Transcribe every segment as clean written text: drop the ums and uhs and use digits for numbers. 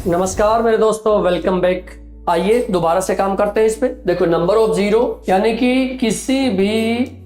नमस्कार मेरे दोस्तों, वेलकम बैक। आइए दोबारा से काम करते हैं इस पे। देखो, नंबर ऑफ जीरो यानी कि किसी भी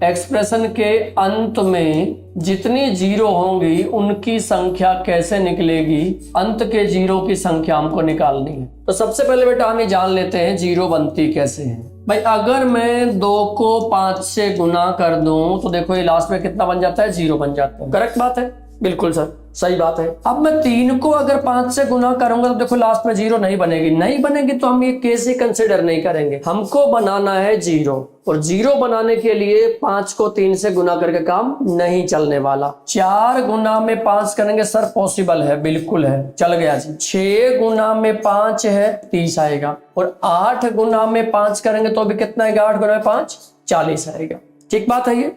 एक्सप्रेशन के अंत में जितनी जीरो होंगी उनकी संख्या कैसे निकलेगी, अंत के जीरो की संख्या हमको निकालनी है। तो सबसे पहले बेटा हम ये जान लेते हैं जीरो बनती कैसे है। भाई अगर मैं 2 को 5 से गुना कर दूं तो देखो ये लास्ट में कितना बन जाता है, जीरो बन जाता है। करेक्ट बात है, बिल्कुल सर, सही बात है। अब मैं 3 को अगर 5 से गुना करूंगा तो देखो लास्ट में जीरो नहीं बनेगी तो हम ये कैसे कंसिडर नहीं करेंगे। हमको बनाना है जीरो, और जीरो बनाने के लिए 5 को 3 से गुना करके काम नहीं चलने वाला। 4 गुना में 5 करेंगे सर, पॉसिबल है, बिल्कुल है, चल गया जी। 6 गुना में 5 है, 30 आएगा। और 8 गुना में 5 करेंगे तो भी कितना आएगा, 8 गुना में 5 40 आएगा। ठीक बात है, ये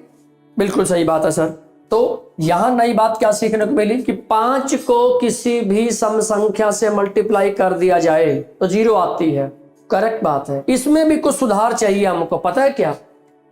बिल्कुल सही बात है सर। तो यहां नई बात क्या सीखने को मिली कि 5 को किसी भी सम संख्या से मल्टीप्लाई कर दिया जाए तो जीरो आती है। करेक्ट बात है। इसमें भी कुछ सुधार चाहिए हमको, पता है क्या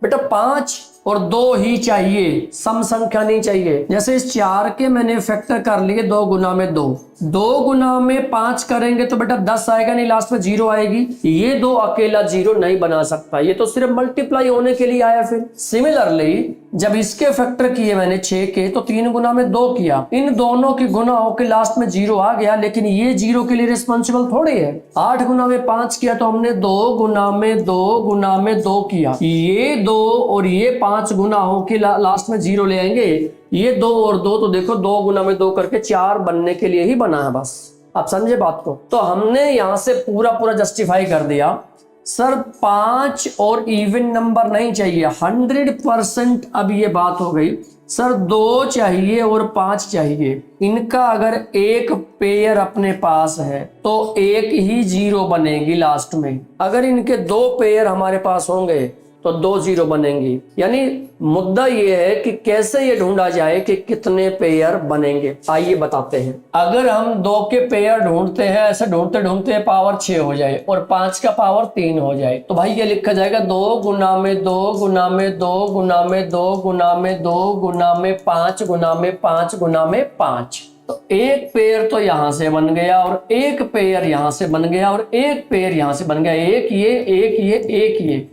बेटा, 5 और 2 ही चाहिए, सम संख्या नहीं चाहिए। जैसे इस 4 के मैंने फैक्टर कर लिए 2 गुना में 2, 2 गुना में 5 करेंगे तो बेटा 10 आएगा, नहीं लास्ट में जीरो आएगी। ये 2 अकेला जीरो नहीं बना सकता, ये तो सिर्फ मल्टीप्लाई होने के लिए आया। फिर सिमिलरली जब इसके फैक्टर किए मैंने 6 के, तो 3 गुना में 2 किया, इन दोनों की गुना होकर लास्ट में जीरो आ गया, लेकिन ये जीरो के लिए रिस्पॉन्सिबल थोड़ी है। 8 गुना में 5 किया तो हमने 2 गुना में 2 गुना में 2 किया, ये 2 और ये 5 गुना होके लास्ट में जीरो ले आएंगे। ये 2 और 2 तो देखो 2 गुना में 2 करके 4 बनने के लिए ही बना है बस। आप समझे बात को। तो हमने यहां से पूरा जस्टिफाई कर दिया सर 5 और इवन नंबर नहीं चाहिए, 100%। अब ये बात हो गई सर 2 चाहिए और 5 चाहिए, इनका अगर एक पेयर अपने पास है तो एक ही जीरो बनेगी लास्ट में। अगर इनके 2 पेयर हमारे पास होंगे तो 2 जीरो बनेंगी। यानी मुद्दा ये है कि कैसे ये ढूंढा जाए कि कितने पेयर बनेंगे। आइए बताते हैं। अगर हम 2 के पेयर ढूंढते हैं, ऐसे ढूंढते ढूंढते पावर 6 हो जाए और 5 का पावर 3 हो जाए, तो भाई ये लिखा जाएगा 2 गुना में 2 गुना में 2 गुना में 2 गुना में 2 गुना में 5 गुना में 5 गुना में 5। तो एक पेयर तो यहां से बन गया और एक पेयर यहां से बन गया और एक पेयर यहां से बन गया। एक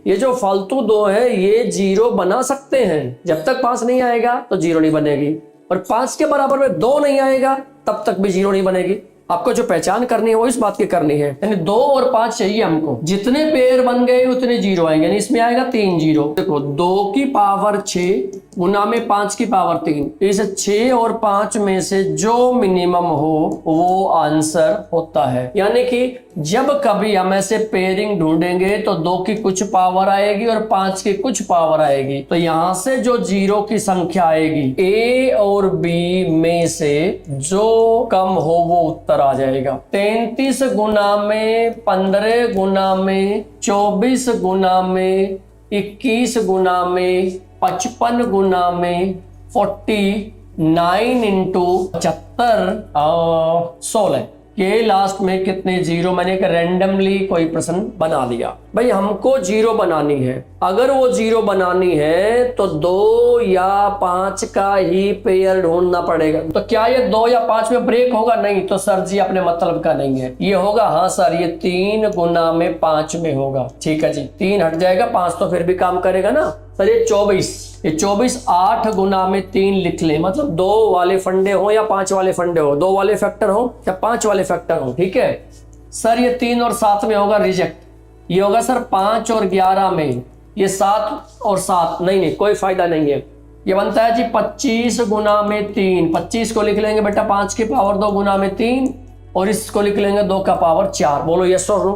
ये जो फालतू 2 है ये जीरो बना सकते हैं। जब तक 5 नहीं आएगा तो जीरो नहीं बनेगी, और 5 के बराबर में 2 नहीं आएगा तब तक भी जीरो नहीं बनेगी। आपको जो पहचान करनी है वो इस बात की करनी है, यानी 2 और 5 चाहिए हमको। जितने पेयर बन गए उतने जीरो आएंगे, यानी इसमें आएगा 3 जीरो। देखो 2 की पावर 6 गुना में 5 की पावर 3, इस 6 और 5 में से जो मिनिमम हो वो आंसर होता है। यानी कि जब कभी हम ऐसे पेयरिंग ढूंढेंगे तो 2 की कुछ पावर आएगी और 5 की कुछ पावर आएगी, तो यहां से जो जीरो की संख्या आएगी ए और बी में से जो कम हो वो उत्तर आ जाएगा। 33 गुना में 15 गुना में 24 गुना में 21 गुना में 55 गुना में 49 इंटू 75 16 के लास्ट में कितने जीरो। मैंने एक रैंडमली कोई प्रश्न बना दिया। भाई हमको जीरो बनानी है, अगर वो जीरो बनानी है तो 2 या 5 का ही पेयर ढूंढना पड़ेगा। तो क्या ये 2 या 5 में ब्रेक होगा? नहीं तो सर जी अपने मतलब का नहीं है, ये होगा। हाँ सर, ये 3 गुना में 5 में होगा। ठीक है जी, 3 हट जाएगा, 5 तो फिर भी काम करेगा ना सर। ये 24 8 गुना में 3 लिख ले, मतलब 2 वाले फंडे हो या 5 वाले फंडे हो, 2 वाले फैक्टर हो या 5 वाले फैक्टर हो। ठीक है सर, ये 3 और 7 में होगा रिजेक्ट। ये होगा सर 5 और 11 में, ये 7 और 7 नहीं, कोई फायदा नहीं है। ये बनता है जी 25 गुना में 3। 25 को लिख लेंगे बेटा 5 की पावर 2 गुना में 3, और इसको लिख लेंगे 2 का पावर 4। बोलो यस और नो,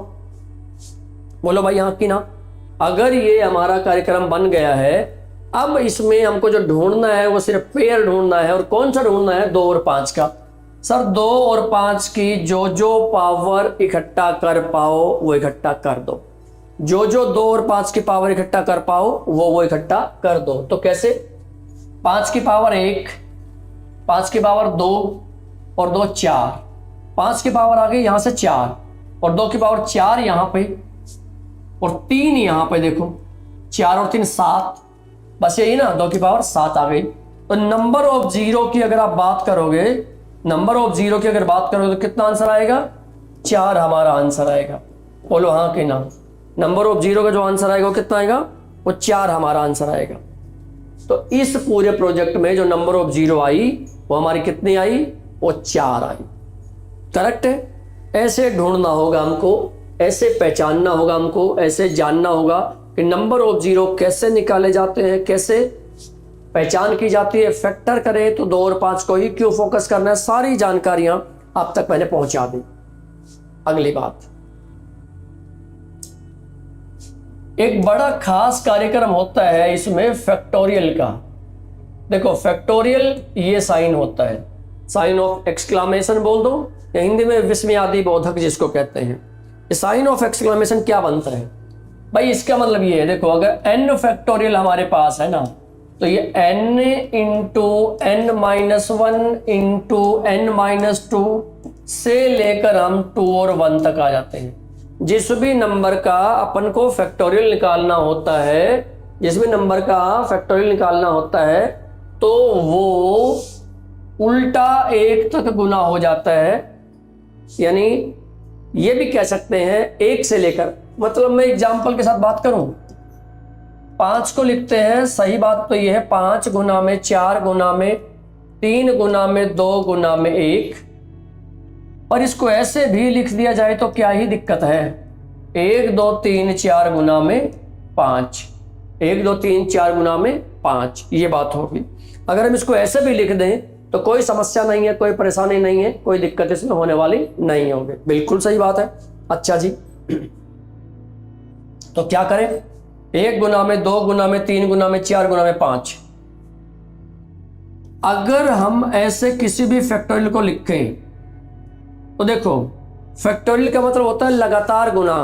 बोलो भाई हाँ की ना। अगर ये हमारा कार्यक्रम बन गया है, अब इसमें हमको जो ढूंढना है वो सिर्फ पेयर ढूंढना है। और कौन सा ढूंढना है? 2 और 5 का। सर 2 और 5 की जो पावर इकट्ठा कर पाओ वो इकट्ठा कर दो, जो 2 और 5 की पावर इकट्ठा कर पाओ वो इकट्ठा कर दो। तो कैसे? 5 की पावर 1, 5 की पावर 2 और 2 4, 5 की पावर आ गई यहां से 4 और 2 की पावर 4 यहां पे और 3 यहां पे। देखो 4 और 3 7, बस यही ना, 2 की पावर 7 आ गई। तो नंबर ऑफ जीरो की अगर आप बात करोगे, तो कितना आंसर आएगा? 4 हमारा आंसर आएगा। बोलो हाँ कि ना। नंबर ऑफ जीरो का जो आंसर आएगा वो कितना आएगा? वो 4 हमारा आंसर आएगा। तो इस पूरे प्रोजेक्ट में जो नंबर ऑफ जीरो आई वो हमारी कितनी आई? वो 4 आई। करेक्ट है। ऐसे ढूंढना होगा हमको, ऐसे पहचानना होगा हमको, ऐसे जानना होगा कि नंबर ऑफ जीरो कैसे निकाले जाते हैं, कैसे पहचान की जाती है। फैक्टर करें तो 2 और 5 को ही क्यों फोकस करना है, सारी जानकारियां आप तक मैंने पहुंचा दी। अगली बात, एक बड़ा खास कार्यक्रम होता है इसमें फैक्टोरियल का। देखो फैक्टोरियल ये साइन होता है, साइन ऑफ एक्सक्लामेशन बोल दो या हिंदी में विस्मयादि बोधक जिसको कहते हैं। ये साइन ऑफ एक्सक्लामेशन क्या बनता है भाई? इसका मतलब ये है, देखो अगर n फैक्टोरियल हमारे पास है ना, तो ये n into n minus 1 into n minus 2 से लेकर हम 2 और 1 तक आ जाते हैं। जिस भी नंबर का अपन को फैक्टोरियल निकालना होता है, जिस भी नंबर का फैक्टोरियल निकालना होता है, तो वो उल्टा 1 तक गुना हो जाता है। यानी ये भी कह सकते हैं 1 से लेकर, मतलब मैं एग्जाम्पल के साथ बात करूं, 5 को लिखते हैं, सही बात तो ये है 5 गुना में 4 गुना में 3 गुना में 2 गुना में 1, और इसको ऐसे भी लिख दिया जाए तो क्या ही दिक्कत है? 1 2 3 4 गुना में 5, 1 2 3 4 गुना में 5, ये बात होगी। अगर हम इसको ऐसे भी लिख दें तो कोई समस्या नहीं है, कोई परेशानी नहीं है, कोई दिक्कत इसमें होने वाली नहीं होगी। बिल्कुल सही बात है। अच्छा जी, तो क्या करें? 1 गुना में 2 गुना में 3 गुना में 4 गुना में 5। अगर हम ऐसे किसी भी फैक्टोरियल को लिखें तो देखो फैक्टोरियल का मतलब होता है लगातार गुना,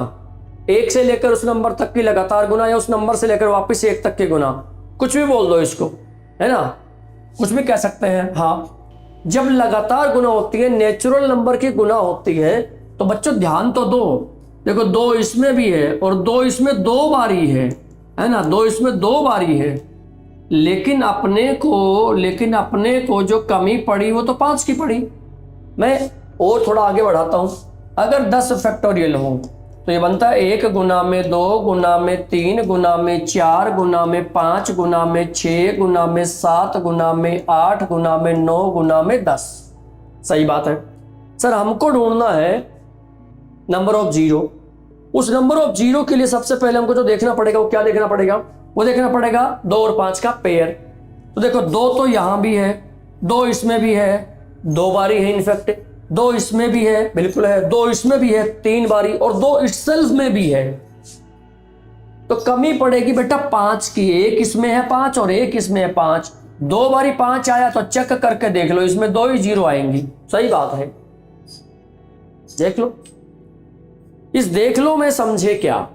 1 से लेकर उस नंबर तक की लगातार गुना, या उस नंबर से लेकर वापस 1 तक के गुना, कुछ भी बोल दो इसको, है ना, कुछ भी कह सकते हैं। हाँ, जब लगातार गुना होती है, नेचुरल नंबर की गुना होती है, तो बच्चों ध्यान तो दो। देखो 2 इसमें भी है और 2 इसमें 2 बारी है ना, 2 इसमें 2 बारी है, लेकिन अपने को जो कमी पड़ी वो तो 5 की पड़ी। मैं और थोड़ा आगे बढ़ाता हूं, अगर 10 फैक्टोरियल हो तो ये बनता है 1 गुना में 2 गुना में 3 गुना में 4 गुना में 5 गुना में 6 गुना में 7 गुना में 8 गुना में 9 गुना में 10। सही बात है सर। हमको ढूंढना है नंबर ऑफ जीरो। उस नंबर ऑफ जीरो के लिए सबसे पहले हमको जो देखना पड़ेगा वो क्या देखना पड़ेगा? वो देखना पड़ेगा 2 और 5 का पेयर। तो देखो 2 तो यहां भी है, 2 इसमें भी है, 2 बारी है इनफैक्ट, 2 इसमें भी है, बिल्कुल है, 2 इसमें भी है 3 बारी, और 2 इटसेल्फ में भी है। तो कमी पड़ेगी बेटा 5 की। 1 इसमें है 5 और 1 इसमें है 5। 2 बारी 5 आया तो चेक करके देख लो, इसमें 2 ही जीरो आएंगी। सही बात है, देख लो। इस देख लो में समझे क्या?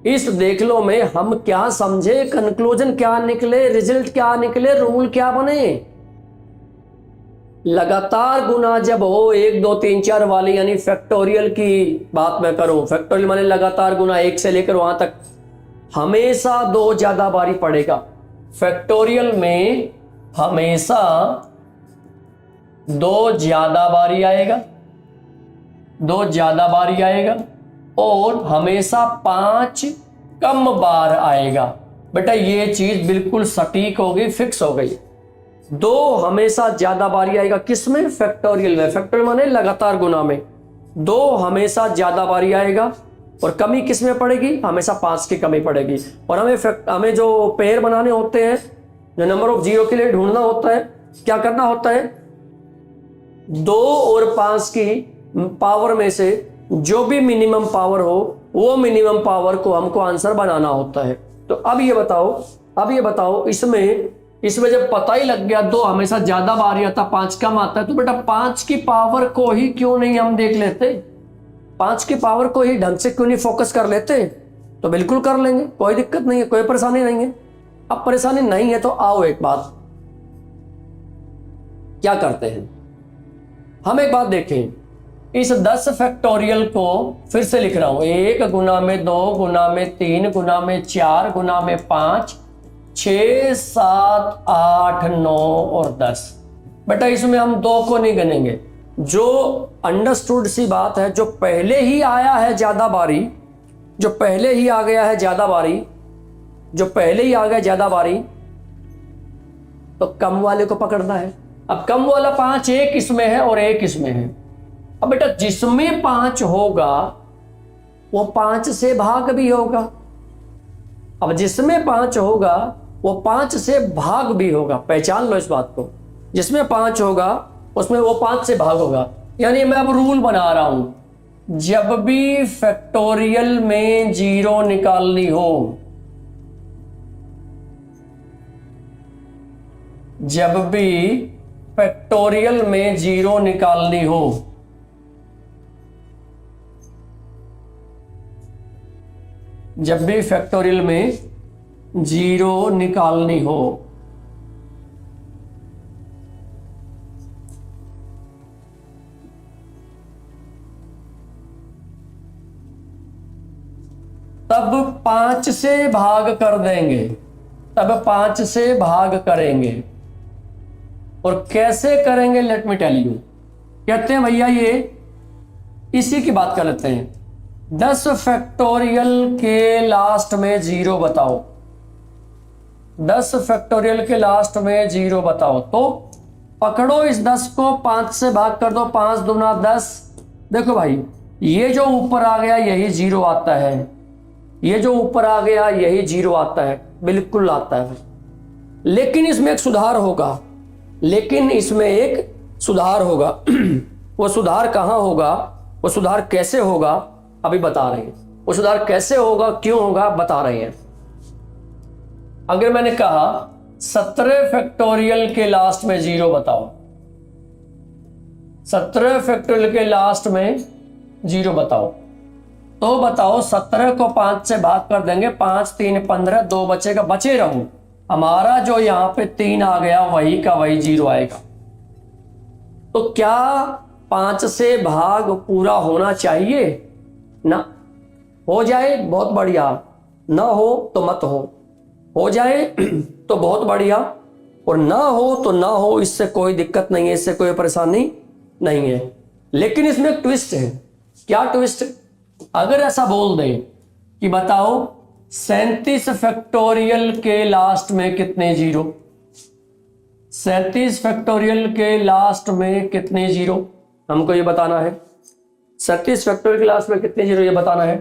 इस देख लो में हम क्या समझे, कंक्लूजन क्या निकले, रिजल्ट क्या निकले, रूल क्या बने? लगातार गुना जब हो 1 2 3 4 वाली, यानी फैक्टोरियल की बात मैं करूं, फैक्टोरियल माने लगातार गुना 1 से लेकर वहां तक, हमेशा 2 ज्यादा बारी पड़ेगा। फैक्टोरियल में हमेशा 2 ज्यादा बारी आएगा, 2 ज्यादा बारी आएगा, और हमेशा 5 कम बार आएगा। बेटा ये चीज बिल्कुल सटीक होगी, फिक्स हो गई। 2 हमेशा ज्यादा बारी आएगा, किसमें? फैक्टोरियल में। फैक्टोरियल माने लगातार गुना में 2 हमेशा ज्यादा बारी आएगा, और कमी किसमें पड़ेगी? हमेशा 5 की कमी पड़ेगी। और हमें जो पेयर बनाने होते हैं, जो नंबर ऑफ जीरो के लिए ढूंढना होता है, क्या करना होता है? 2 और 5 की पावर में से जो भी मिनिमम पावर हो, वो मिनिमम पावर को हमको आंसर बनाना होता है। तो अब ये बताओ इसमें जब पता ही लग गया 2 हमेशा ज्यादा बारी आता, 5 कम आता है, तो बेटा 5 की पावर को ही क्यों नहीं हम देख लेते? 5 की पावर को ही ढंग से क्यों नहीं फोकस कर लेते? तो बिल्कुल कर लेंगे, कोई दिक्कत नहीं है, कोई परेशानी नहीं है। अब परेशानी नहीं है तो आओ एक बात क्या करते हैं, हम एक बात देखें। इस 10 फैक्टोरियल को फिर से लिख रहा हूं, 1 गुना में 2 गुना में 3 गुना में 4 गुना में 5 6 7 8 9 और 10। बेटा इसमें हम 2 को नहीं गिनेंगे, जो अंडरस्टूड सी बात है, जो पहले ही आया है ज्यादा बारी, जो पहले ही आ गया है ज्यादा बारी, जो पहले ही आ गया ज्यादा बारी, तो कम वाले को पकड़ना है। अब कम वाला 5 एक इसमें है और एक इसमें है। अब बेटा जिसमें 5 होगा वो 5 से भाग भी होगा। अब जिसमें 5 होगा वो 5 से भाग भी होगा। पहचान लो इस बात को, जिसमें 5 होगा उसमें वो 5 से भाग होगा। यानी मैं अब रूल बना रहा हूं, जब भी फैक्टोरियल में 0 निकालनी हो, जब भी फैक्टोरियल में 0 निकालनी हो, जब भी फैक्टोरियल में 0 निकालनी हो, तब 5 से भाग कर देंगे, तब 5 से भाग करेंगे। और कैसे करेंगे लेट मी टेल यू। कहते हैं भैया ये इसी की बात कर लेते हैं। 10 फैक्टोरियल के लास्ट में 0 बताओ, 10 फैक्टोरियल के लास्ट में 0 बताओ। तो पकड़ो इस 10 को, 5 से भाग कर दो, 5 दूना 10। देखो भाई ये जो ऊपर आ गया यही 0 आता है, ये जो ऊपर आ गया यही 0 आता है, बिल्कुल आता है। लेकिन इसमें एक सुधार होगा, लेकिन इसमें एक सुधार होगा। वो सुधार कहां होगा, वो सुधार कैसे होगा अभी बता रहे हैं। वो सुधार कैसे होगा, क्यों होगा, बता रहे हैं। अगर मैंने कहा 17 फैक्टोरियल के लास्ट में 0 बताओ, 17 फैक्टोरियल के लास्ट में 0 बताओ, तो बताओ 17 को 5 से भाग कर देंगे, 5 3 15, 2 बचेगा, बचे रहूं। हमारा जो यहां पे 3 आ गया वही का वही 0 आएगा। तो क्या 5 से भाग पूरा होना चाहिए ना? हो जाए बहुत बढ़िया, ना हो तो मत हो जाए तो बहुत बढ़िया, और ना हो तो ना हो, इससे कोई दिक्कत नहीं है, इससे कोई परेशानी नहीं है। लेकिन इसमें एक ट्विस्ट है। क्या ट्विस्ट? अगर ऐसा बोल दे कि बताओ 37 फैक्टोरियल के लास्ट में कितने 0, 37 फैक्टोरियल के लास्ट में कितने 0, हमको ये बताना है। 37 फैक्टोरियल के लास्ट में कितने 0 ये बताना है।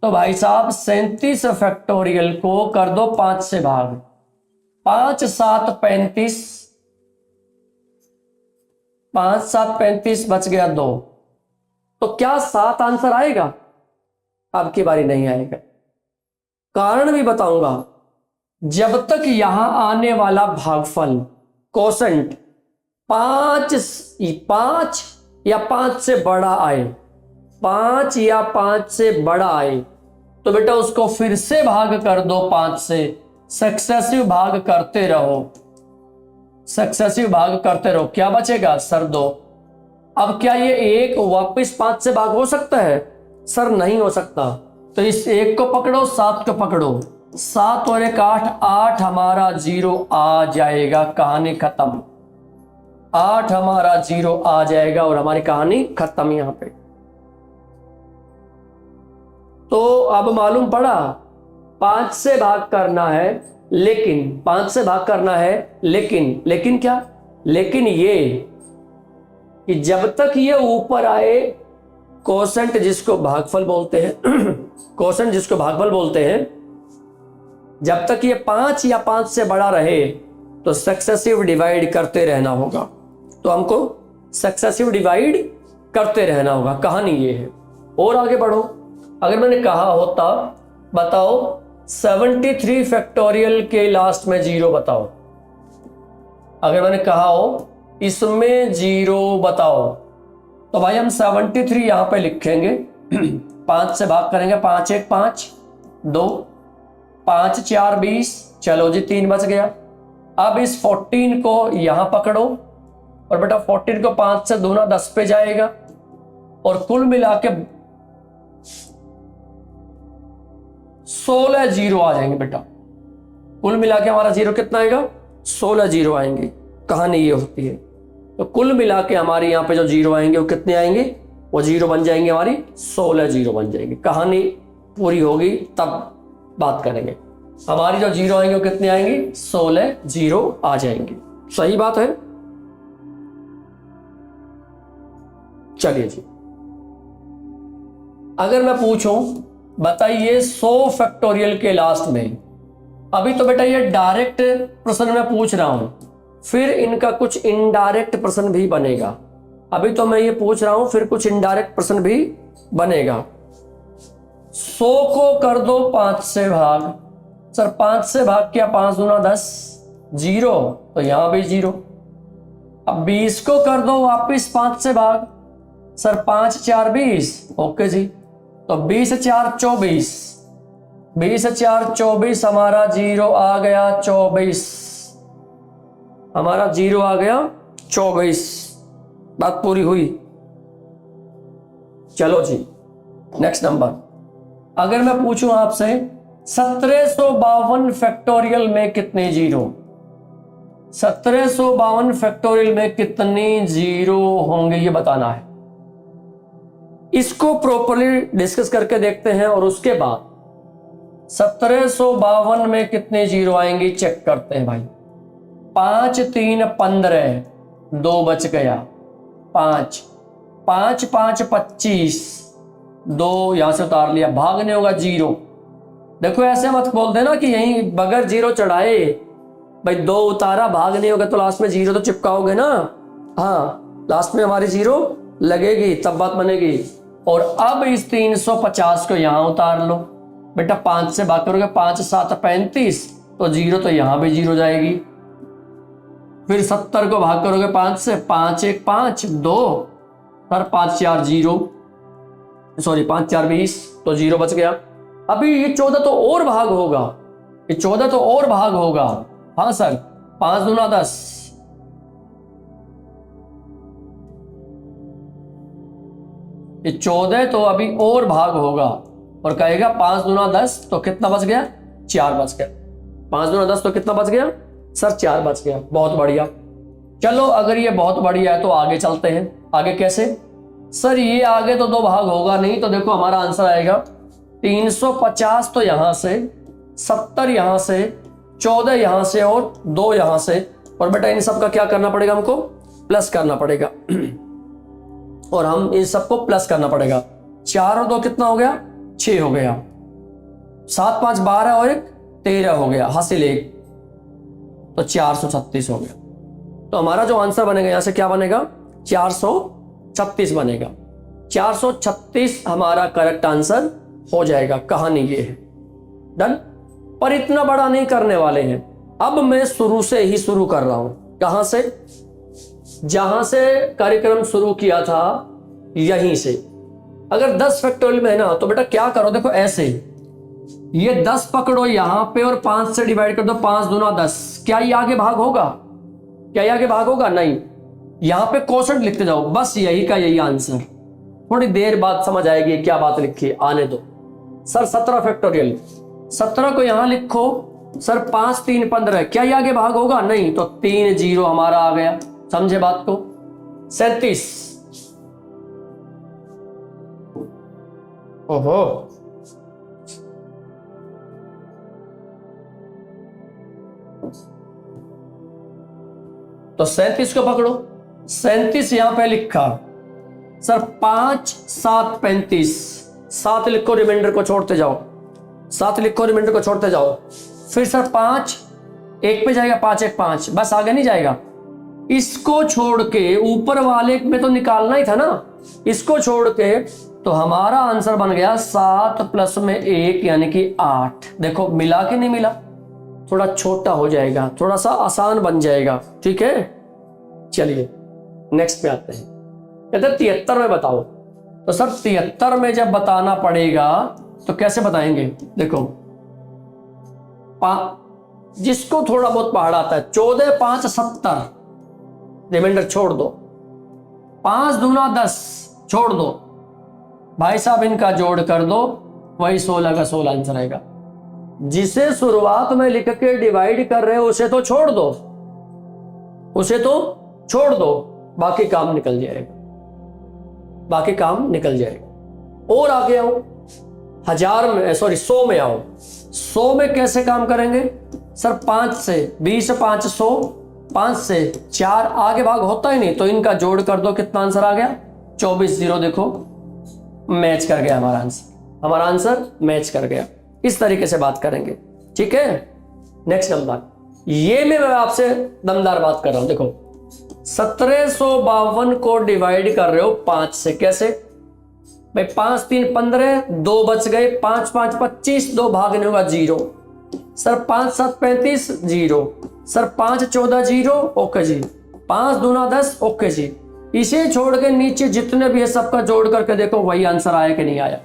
तो भाई साहब 37 फैक्टोरियल को कर दो 5 से भाग, 5 7 35, 5 7 35, बच गया 2। तो क्या 7 आंसर आएगा? अब की बारी नहीं आएगा। कारण भी बताऊंगा। जब तक यहां आने वाला भागफल कोसेंट 5 या 5 से बड़ा आए, 5 या 5 से बड़ा आए, तो बेटा उसको फिर से भाग कर दो 5 से, सक्सेसिव भाग करते रहो, सक्सेसिव भाग करते रहो। क्या बचेगा सर? 2। अब क्या ये 1 वापस 5 से भाग हो सकता है? सर नहीं हो सकता। तो इस 1 को पकड़ो, 7 को पकड़ो, 7 और 1 8, 8 हमारा 0 आ जाएगा, कहानी खत्म। 8 हमारा 0 आ जाएगा और हमारी कहानी खत्म यहां पे। तो अब मालूम पड़ा 5 से भाग करना है, लेकिन 5 से भाग करना है, लेकिन क्या? लेकिन ये कि जब तक ये ऊपर आए, कोसेंट जिसको भागफल बोलते हैं कोसेंट जिसको भागफल बोलते हैं, जब तक ये 5 या 5 से बड़ा रहे तो सक्सेसिव डिवाइड करते रहना होगा। तो हमको सक्सेसिव डिवाइड करते रहना होगा, कहानी ये है। और आगे बढ़ो। अगर मैंने कहा होता बताओ 73 फैक्टोरियल के लास्ट में 0 बताओ, अगर मैंने कहा हो इसमें 0 बताओ, तो भाई हम 73 यहां पे लिखेंगे। 5 से भाग करेंगे, 5 1 5, 2 5 4 20, चलो जी 3 बच गया। अब इस 14 को यहां पकड़ो, और बेटा 14 को 5 से दूना 10 पे जाएगा, और कुल मिला के 16 0 आ जाएंगे बेटा। कुल मिला के हमारा 0 कितना आएगा? 16 0 आएंगे। कहानी ये होती है। तो कुल मिला के हमारे यहाँ पे जो जीरो आएंगे वो कितने आएंगे, वो जीरो बन जाएंगे, हमारी 16 जीरो बन जाएंगे। कहानी पूरी होगी तब बात करेंगे। हमारी जो जीरो आएंगे वो कितने आएंगे, 16 जीरो आ जाएंगे। सही बात है। चलिए जी, अगर मैं पूछूं बताइए 100 फैक्टोरियल के लास्ट में, अभी तो बेटा ये डायरेक्ट प्रश्न मैं पूछ रहा हूं, फिर इनका कुछ इनडायरेक्ट प्रश्न भी बनेगा। अभी तो मैं ये पूछ रहा हूं, फिर कुछ इनडायरेक्ट प्रश्न भी बनेगा। 100 को कर दो 5 से भाग। सर 5 से भाग क्या, 5 दूना 10, जीरो, तो यहां भी जीरो। अब 20 को कर दो वापिस 5 से भाग। सर 5 4 20, ओके जी। तो 20 4 24, 20 4 24 हमारा जीरो आ गया 24, हमारा जीरो आ गया 24। बात पूरी हुई। चलो जी, नेक्स्ट नंबर। अगर मैं पूछूं आपसे 1752 फैक्टोरियल में कितने जीरो, 1752 फैक्टोरियल में कितने जीरो होंगे ये बताना है। इसको प्रॉपर्ली डिस्कस करके देखते हैं और उसके बाद 1752 में कितने जीरो आएंगे चेक करते हैं भाई। 5 3 15, 2 बच गया, 5 5 5 25, 2 यहां से उतार लिया, भाग नहीं होगा जीरो। देखो ऐसे मत बोल देना कि यहीं बगैर जीरो चढ़ाए भाई 2 उतारा भाग नहीं होगा तो लास्ट में जीरो तो चिपकाओगे ना। हाँ, लास्ट में हमारी जीरो लगेगी तब बात बनेगी। और अब इस 350 को यहां उतार लो बेटा, 5 से भाग करोगे 5 7 35, तो जीरो तो यहां भी जीरो जाएगी। फिर 70 को भाग करोगे 5 से, 5 1 5 2, पर 5 4 जीरो, सॉरी 5 4 20, तो जीरो बच गया। अभी ये 14 तो और भाग होगा, ये 14 तो और भाग होगा। हाँ सर, 5 दूना 10, ये 14 तो अभी और भाग होगा और कहेगा 5 दूना 10, तो कितना बच गया, 4 बच गया। 5 दूना 10 तो कितना बच गया सर, 4 बच गया। बहुत बढ़िया। चलो अगर ये बहुत बढ़िया है तो आगे चलते हैं। आगे कैसे सर, ये आगे तो 2 भाग होगा नहीं, तो देखो हमारा आंसर आएगा 350 तो यहां से, 70 यहां से, 14 यहां से और 2 यहां से। और बेटा इन सब का क्या करना पड़ेगा, हमको प्लस करना पड़ेगा। और हम इन सबको प्लस करना पड़ेगा। 4 और 2 कितना हो गया, 6 हो गया। 7 5 12 और 1 13 हो गया, हासिल 1, तो 436 हो गया। तो हमारा जो आंसर बनेगा यहां से क्या बनेगा, 436 बनेगा। 436 हमारा करेक्ट आंसर हो जाएगा। कहानी ये है, डन। पर इतना बड़ा नहीं करने वाले हैं, अब मैं शुरू से ही शुरू कर रहा हूं। कहां से, जहां से कार्यक्रम शुरू किया था यहीं से। अगर 10 फैक्टोरियल में है ना, तो बेटा क्या करो, देखो ऐसे ये 10 पकड़ो यहां पे और 5 से डिवाइड कर दो, 5 दूना 10। क्या ये आगे भाग होगा, क्या ये आगे भाग होगा, नहीं। यहां पे क्वोशंट लिखते जाओ, बस यही का यही आंसर। थोड़ी देर बाद समझ आएगी क्या बात लिखी है, आने दो। सर 17 फैक्टोरियल, 17 को यहां लिखो सर, 5 3 15, क्या ये आगे भाग होगा, नहीं, तो 3 जीरो हमारा आ गया। समझे बात को। 37, ओहो, तो 37 को पकड़ो। 37 यहां पे लिखा सर, 5 7 35, 7 लिखो, रिमाइंडर को छोड़ते जाओ, 7 लिखो, रिमाइंडर को छोड़ते जाओ। फिर सर 5 1 पे जाएगा, 5 1 5, बस आगे नहीं जाएगा। इसको छोड़ के ऊपर वाले में तो निकालना ही था ना, इसको छोड़ के तो हमारा आंसर बन गया 7 प्लस में 1 यानी कि 8। देखो मिला कि नहीं मिला, थोड़ा छोटा हो जाएगा, थोड़ा सा आसान बन जाएगा, ठीक है। चलिए नेक्स्ट पे आते हैं। कहते 73 में बताओ, तो सर 73 में जब बताना पड़ेगा तो कैसे बताएंगे, देखो जिसको थोड़ा बहुत पहाड़ आता है, 14 5 70, रिमाइंडर छोड़ दो, 5 दूना 10 छोड़ दो, भाई साहब इनका जोड़ कर दो, वही 16 का 16 आंसर आएगा। जिसे शुरुआत में लिख के डिवाइड कर रहे हो उसे तो छोड़ दो, उसे तो छोड़ दो। बाकी काम निकल जाएगा, बाकी काम निकल जाएगा। और आगे आओ, 100 में आओ। 100 में कैसे काम करेंगे सर? 5 से 20 5 100, 5 से 4 आगे भाग होता ही नहीं, तो इनका जोड़ कर दो, कितना आंसर आ गया? 24। 0 देखो मैच कर गया हमारा आंसर, हमारा आंसर मैच कर गया। इस तरीके से बात करेंगे, ठीक है। नेक्स्ट नंबर, ये मैं आपसे दमदार बात कर रहा हूं। देखो 1752 को डिवाइड कर रहे हो 5 से, कैसे भाई? 5 3 15, 2 बच गए, 5 5 25, 2 भागने होगा 0। सर 5 7 35, 0। सर 5 14, 0। ओके जी। 5 दूना 10, ओके जी। इसे छोड़ के नीचे जितने भी है सबका जोड़ करके देखो वही आंसर आया कि नहीं आया?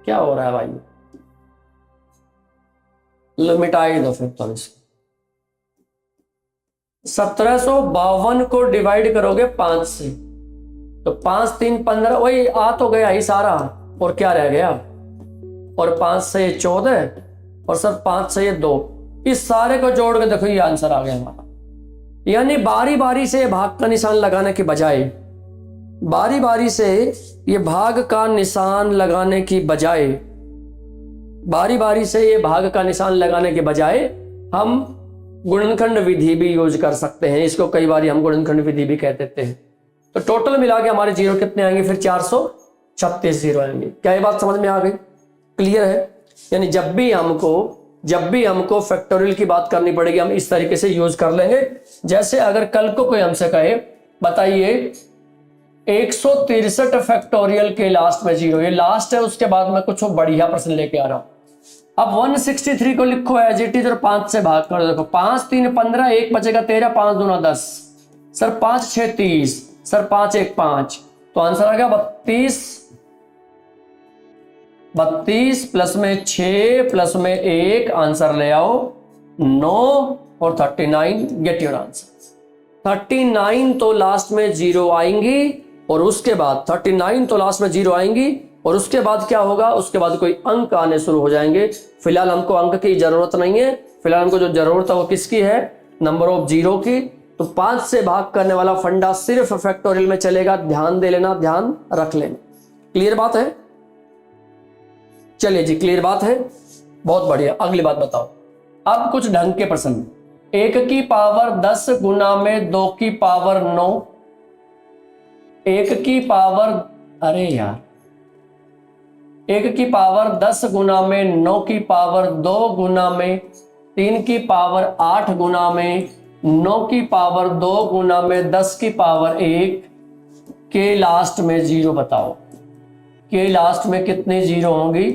क्या हो रहा है भाई? मिटाई दो फिर तो इसको। 1752 को डिवाइड करोगे 5 से, तो 5 3 15, वही आ तो गया ही सारा, और क्या रह गया? और 5 से 14, और सर 5 से 2, इस सारे को जोड़ के देखो ये आंसर आ गया हमारा। यानी बारी बारी से भाग का निशान लगाने के बजाय, बारी बारी से ये भाग का निशान लगाने की बजाय, बारी बारी से ये भाग का निशान लगाने के बजाय हम गुणनखंड विधि भी यूज कर सकते हैं। इसको कई बार हम गुणनखंड विधि भी कह देते हैं। तो टोटल मिला के हमारे जीरो कितने आएंगे फिर? 436 जीरो आएंगे। क्या ये बात समझ में आ गई? क्लियर है? यानी जब भी हमको फैक्टोरियल की बात करनी पड़ेगी हम इस तरीके से यूज कर लेंगे। जैसे अगर कल को कोई हमसे कहे बताइए 163 फैक्टोरियल के लास्ट में जीरो, ये लास्ट है, उसके बाद मैं कुछ बढ़िया प्रश्न लेके आ रहा हूं। अब 163 को लिखो एज इट इज और 5 से भाग कर देखो। 5 3 15, 1 बचेगा 13, 5 दूना 10, सर 5 6 30, सर 5 1 5, तो आंसर आ गया 32। 32 प्लस में 6 प्लस में 1, आंसर ले आओ 9 और 39। Get your answer. 39 तो लास्ट में जीरो आएंगी और उसके बाद 39 तो लास्ट में जीरो आएंगी और उसके बाद क्या होगा? उसके बाद कोई अंक आने शुरू हो जाएंगे। फिलहाल हमको अंक की जरूरत नहीं है, फिलहाल हमको जो जरूरत है वो किसकी है? नंबर ऑफ जीरो की। तो 5 से भाग करने वाला फंडा सिर्फ फैक्टोरियल में चलेगा, ध्यान दे लेना, ध्यान रख लेना। क्लियर बात है? चलिए जी, क्लियर बात है, बहुत बढ़िया। अगली बात बताओ। अब कुछ ढंग के प्रश्न। 1 की पावर 10 गुना में 2 की पावर 9, 1 की पावर, अरे यार, 1 की पावर 10 गुना में 9 की पावर 2 गुना में 3 की पावर 8 गुना में 9 की पावर 2 गुना में 10 की पावर 1 के लास्ट में जीरो बताओ। के लास्ट में कितने जीरो होंगी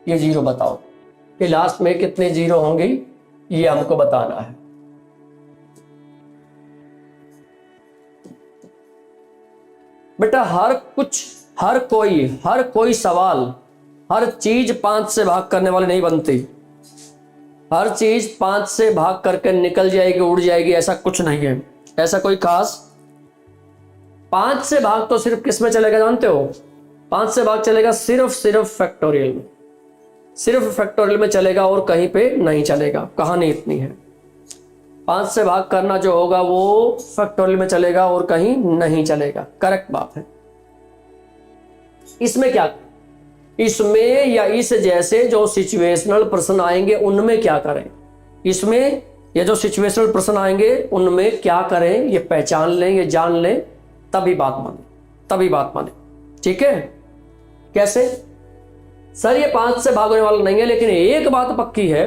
ये जीरो बताओ। के लास्ट में कितने जीरो होंगी ये हमको बताना है। बेटा हर कोई सवाल, हर चीज 5 से भाग करने वाली नहीं बनती। हर चीज 5 से भाग करके निकल जाएगी, उड़ जाएगी, ऐसा कुछ नहीं है। ऐसा कोई खास 5 से भाग तो सिर्फ किस में चलेगा जानते हो? 5 से भाग चलेगा सिर्फ फैक्टोरियल में, सिर्फ फैक्टोरियल में चलेगा और कहीं पे नहीं चलेगा। कहानी इतनी है। 5 से भाग करना जो होगा वो फैक्टोरियल में चलेगा और कहीं नहीं चलेगा। करेक्ट बात है। इसमें क्या, इसमें या इस जैसे जो सिचुएशनल प्रश्न आएंगे उनमें क्या करें? इसमें ये जो सिचुएशनल प्रश्न आएंगे उनमें क्या करें ये पहचान लें, ये जान लें, तभी बात माने। ठीक है? कैसे? सर ये 5 से भागने वाला नहीं है, लेकिन एक बात पक्की है,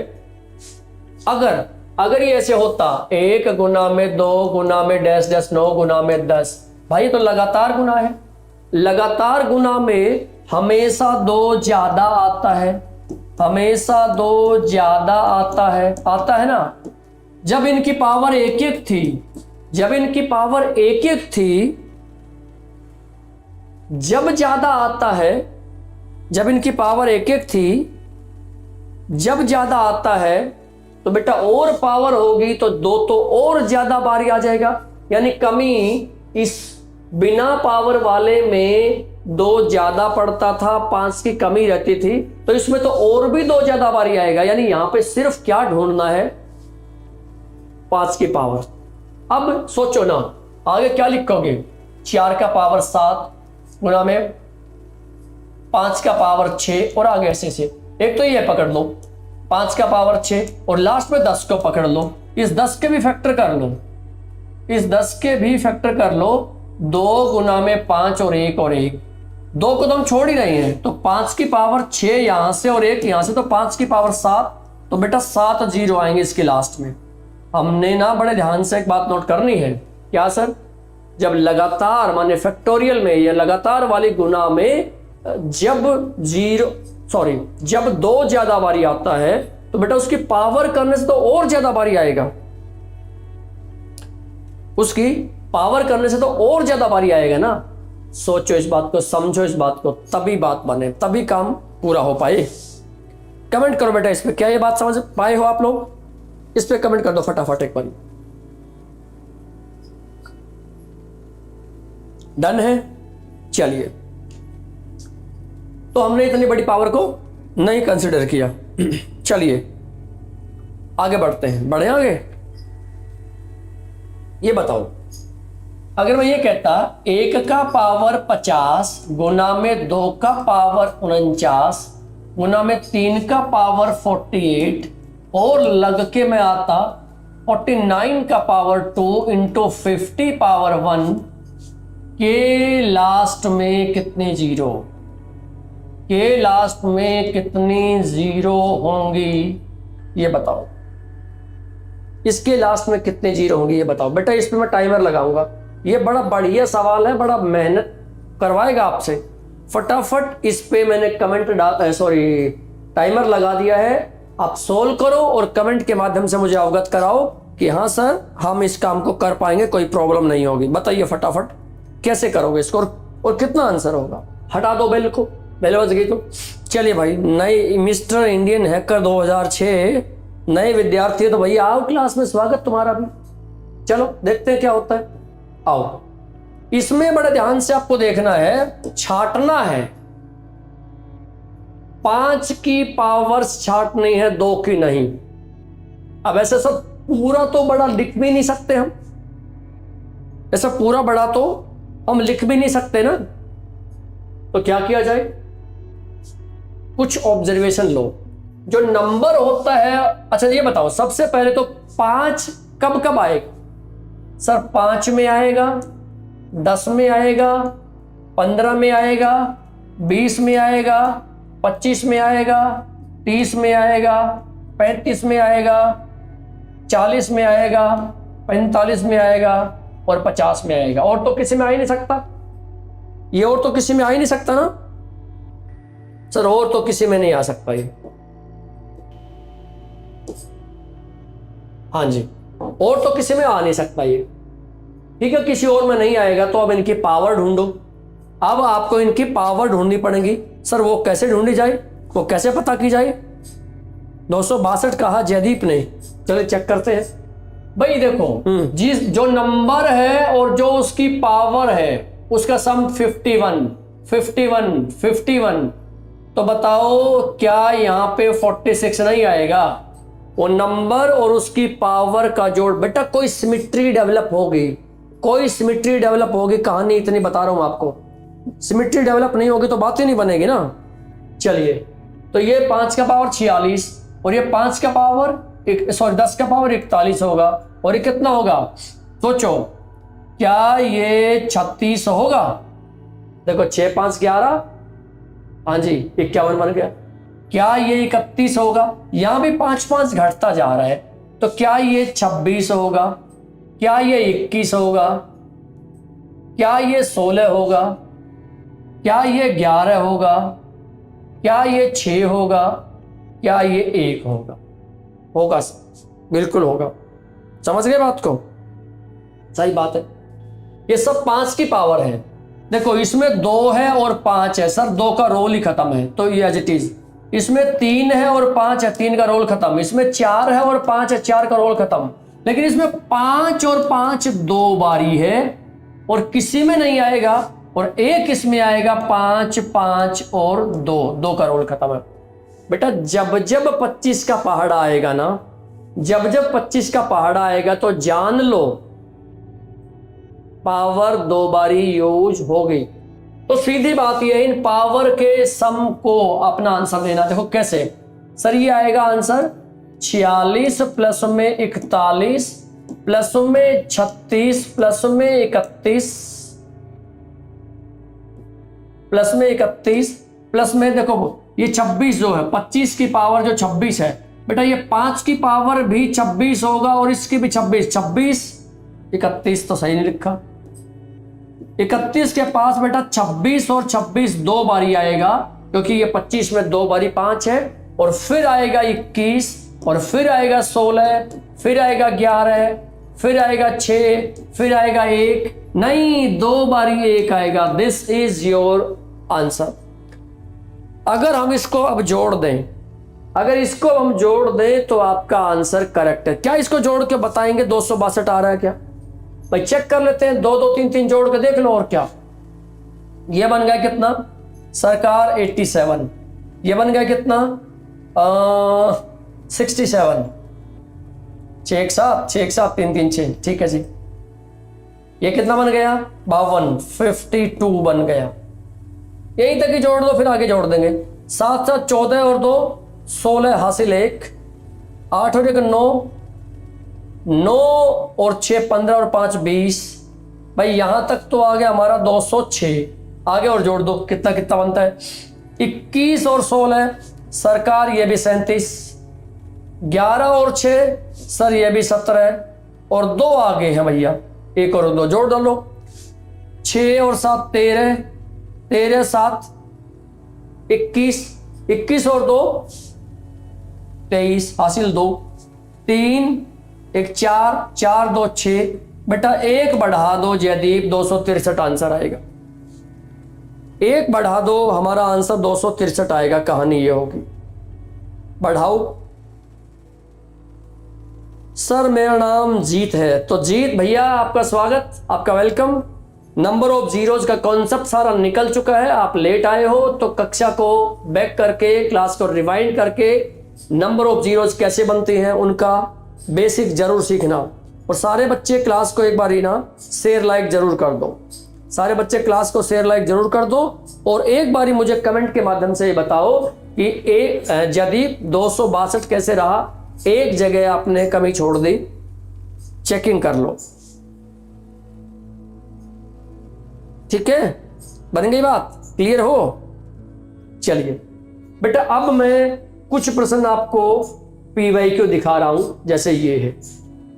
अगर ये ऐसे होता 1 गुना में 2 गुना में डैश डैश 9 गुना में 10, भाई तो लगातार गुना है। लगातार गुना में हमेशा 2 ज्यादा आता है, हमेशा 2 ज्यादा आता है ना। जब इनकी पावर एक एक थी, जब इनकी पावर एक एक थी, जब ज्यादा आता है, जब इनकी पावर एक एक थी, जब ज्यादा आता है तो बेटा और पावर होगी तो 2 तो और ज्यादा बारी आ जाएगा। यानी कमी इस बिना पावर वाले में 2 ज्यादा पड़ता था, 5 की कमी रहती थी, तो इसमें तो और भी 2 ज्यादा बारी आएगा। यानी यहां पे सिर्फ क्या ढूंढना है? 5 की पावर। अब सोचो ना, आगे क्या लिखोगे, 4 का पावर 7 गुना में 5 का पावर 6 और आगे ऐसे से। एक तो ये पकड़ लो 5 का पावर 6 और लास्ट में 10 को पकड़ लो, इस 10 के भी फैक्टर कर लो, इस 10 के भी फैक्टर कर लो। 2 गुना में 5 और 1 और 1, 2 को तो हम छोड़ ही रहे हैं, तो 5 की पावर 6 यहां से और 1 यहां से, तो 5 की पावर 7, तो बेटा 7 जीरो आएंगे इसके लास्ट में। हमने ना बड़े ध्यान से एक बात नोट करनी है, क्या सर, जब लगातार माने फैक्टोरियल में या लगातार वाली गुना में जब 2 ज्यादा बारी आता है तो बेटा उसकी पावर करने से तो और ज्यादा बारी आएगा, उसकी पावर करने से तो और ज्यादा बारी आएगा ना। सोचो इस बात को, समझो इस बात को, तभी बात बने, तभी काम पूरा हो पाए। कमेंट करो बेटा इस पे, क्या ये बात समझ पाए हो आप लोग? इस पे कमेंट कर दो फटाफट एक बार। डन है? चलिए, तो हमने इतनी बड़ी पावर को नहीं कंसिडर किया। चलिए आगे बढ़ते हैं, बढ़े आगे। ये बताओ, अगर मैं ये कहता 1 का पावर 50 गुना में 2 का पावर 49 गुना में 3 का पावर 48 और लग के मैं आता 49 का पावर 2 इंटू 50 पावर 1 के लास्ट में कितने जीरो, के लास्ट में कितनी जीरो होंगी ये बताओ, इसके लास्ट में कितने जीरो होंगी ये बताओ। बेटा इस पे मैं टाइमर लगाऊंगा, ये बड़ा बढ़िया सवाल है, बड़ा मेहनत करवाएगा आपसे। फटाफट इस पे मैंने टाइमर लगा दिया है, आप सोल्व करो और कमेंट के माध्यम से मुझे अवगत कराओ कि हाँ सर हम इस काम को कर पाएंगे, कोई प्रॉब्लम नहीं होगी। बताइए फटाफट कैसे करोगे इसको और कितना आंसर होगा। हटा दो बेल को, बेल बज गई तो। चलिए भाई, नए मिस्टर इंडियन हैकर 2006 नए विद्यार्थी हो तो भैया आओ क्लास में, स्वागत तुम्हारा भी। चलो देखते हैं क्या होता है, आओ। इसमें बड़े ध्यान से आपको देखना है, छांटना है। 5 की पावर्स छांटनी है, 2 की नहीं। अब ऐसे सब पूरा तो बड़ा लिख भी नहीं सकते हम, ऐसा पूरा बड़ा तो हम लिख भी नहीं सकते ना, तो क्या किया जाए, कुछ ऑब्जर्वेशन लो। जो नंबर होता है, अच्छा ये बताओ सबसे पहले तो 5 कब कब आएगा सर? 5 में आएगा, 10 में आएगा, 15 में आएगा, 20 में आएगा, 25 में आएगा, 30 में आएगा, 35 में आएगा, 40 में आएगा, 45 में आएगा और 50 में आएगा। और तो किसी में आ ही नहीं सकता ये, और तो किसी में आ ही नहीं सकता ना सर, और तो किसी में नहीं आ सकता ये। हाँ जी, और तो किसी में आ नहीं सकता ये, ठीक है, किसी और में नहीं आएगा। तो अब इनकी पावर ढूंढो। अब आपको इनकी पावर ढूंढनी पड़ेगी। सर वो कैसे ढूंढी जाए, वो कैसे पता की जाए? 262 कहा जयदीप ने, चलिए चेक करते हैं। भाई देखो, जिस जो नंबर है और जो उसकी पावर है उसका सम 51 51 51, तो बताओ क्या यहाँ पे 46 नहीं आएगा? वो नंबर और उसकी पावर का जोड़, बेटा कोई सिमिट्री डेवलप होगी, कोई सिमिट्री डेवलप होगी। कहानी इतनी बता रहा हूं आपको, सिमिट्री डेवलप नहीं होगी तो बात ही नहीं बनेगी ना। चलिए, तो ये 5 का पावर 46 और ये 5 का पावर 10 का पावर 41 होगा, और ये कितना होगा सोचो, क्या ये 36 होगा? देखो 6 5 11, हाँ जी 51 बन गया। क्या ये 31 होगा? यहां भी 5 5 घटता जा रहा है, तो क्या ये 26 होगा? क्या ये 21 होगा? क्या ये 16 होगा? क्या ये 11 होगा? क्या ये 6 होगा? क्या ये 1 होगा? होगा, बिल्कुल होगा। समझ गए बात को? सही बात है। ये सब 5 की पावर है। देखो इसमें 2 है और 5 है, सर 2 का रोल ही खत्म है, तो ये एज इट इज। इसमें 3 है और 5 है, 3 का रोल खत्म। इसमें 4 है और 5 है, 4 का रोल खत्म। लेकिन इसमें 5 और 5 2 बारी है और किसी में नहीं आएगा, और एक इसमें आएगा 5 5 और 2 का रोल खत्म है। बेटा जब जब 25 का पहाड़ा आएगा ना, जब जब 25 का पहाड़ा आएगा तो जान लो पावर 2 बारी यूज हो गई। तो सीधी बात यह, इन पावर के सम को अपना आंसर देना। देखो कैसे सर, ये आएगा आंसर 46 प्लस में 41 प्लस में 36 प्लस में 31 प्लस में 31 प्लस में देखो ये 26 जो है, 25 की पावर जो 26 है बेटा, ये 5 की पावर भी 26 होगा और इसकी भी 26, 26 31 तो सही नहीं लिखा। 31 के पास बेटा 26 और 26 2 बारी आएगा, क्योंकि ये 25 में 2 बारी 5 है, और फिर आएगा 21 और फिर आएगा 16, फिर आएगा 11, फिर आएगा 6, फिर आएगा 1, नहीं 2 बारी 1 आएगा। This is your answer. अगर हम इसको अब जोड़ दें, अगर इसको हम जोड़ दें तो आपका आंसर करेक्ट है। क्या इसको जोड़ के बताएंगे 262 आ रहा है क्या? भाई चेक कर लेते हैं, 2 2 3 3 जोड़ के देख लो। और क्या ये बन गया कितना सरकार? 87। ये बन गया कितना? 67। 6 1 7 6 1 7 3 3 6, ठीक है जी। ये कितना बन गया? 52, 52 बन गया। यहीं तक ही जोड़ दो, फिर आगे जोड़ देंगे। 7 7 14 और 2 16 हासिल 1, 8 और 1 9, 9 और 6 15 और 5 20। भाई यहां तक तो आ गया हमारा 206। आगे और जोड़ दो, कितना कितना बनता है? 21 और 16 सरकार, ये भी 37। 11 और 6 सर, ये भी 17 और 2 आगे हैं भैया, 1 और 2 जोड़ डालो। 6 और 7 13, 13 7 21, 21 और 2 23 हासिल 2, 3 1 4 4 2 6। बेटा 1 बढ़ा दो जयदीप, 263 आंसर आएगा। 1 बढ़ा दो, हमारा आंसर 263 आएगा। कहानी ये होगी। बढ़ाओ। सर मेरा नाम जीत है। तो जीत भैया आपका स्वागत, आपका वेलकम। नंबर ऑफ जीरोज का कॉन्सेप्ट सारा निकल चुका है। आप लेट आए हो तो कक्षा को बैक करके, क्लास को रिवाइंड करके नंबर ऑफ जीरोज कैसे बनते हैं उनका बेसिक जरूर सीखना। और सारे बच्चे क्लास को एक बार ही ना शेयर लाइक जरूर कर दो। सारे बच्चे क्लास को शेयर लाइक जरूर कर दो। और एक बारी मुझे कमेंट के माध्यम से बताओ कि जदीप 262 कैसे रहा। एक जगह आपने कमी छोड़ दी, चेकिंग कर लो। ठीक है, बन गई बात? क्लियर हो? चलिए बेटा, अब मैं कुछ प्रश्न आपको PYQ दिखा रहा हूं। जैसे ये है,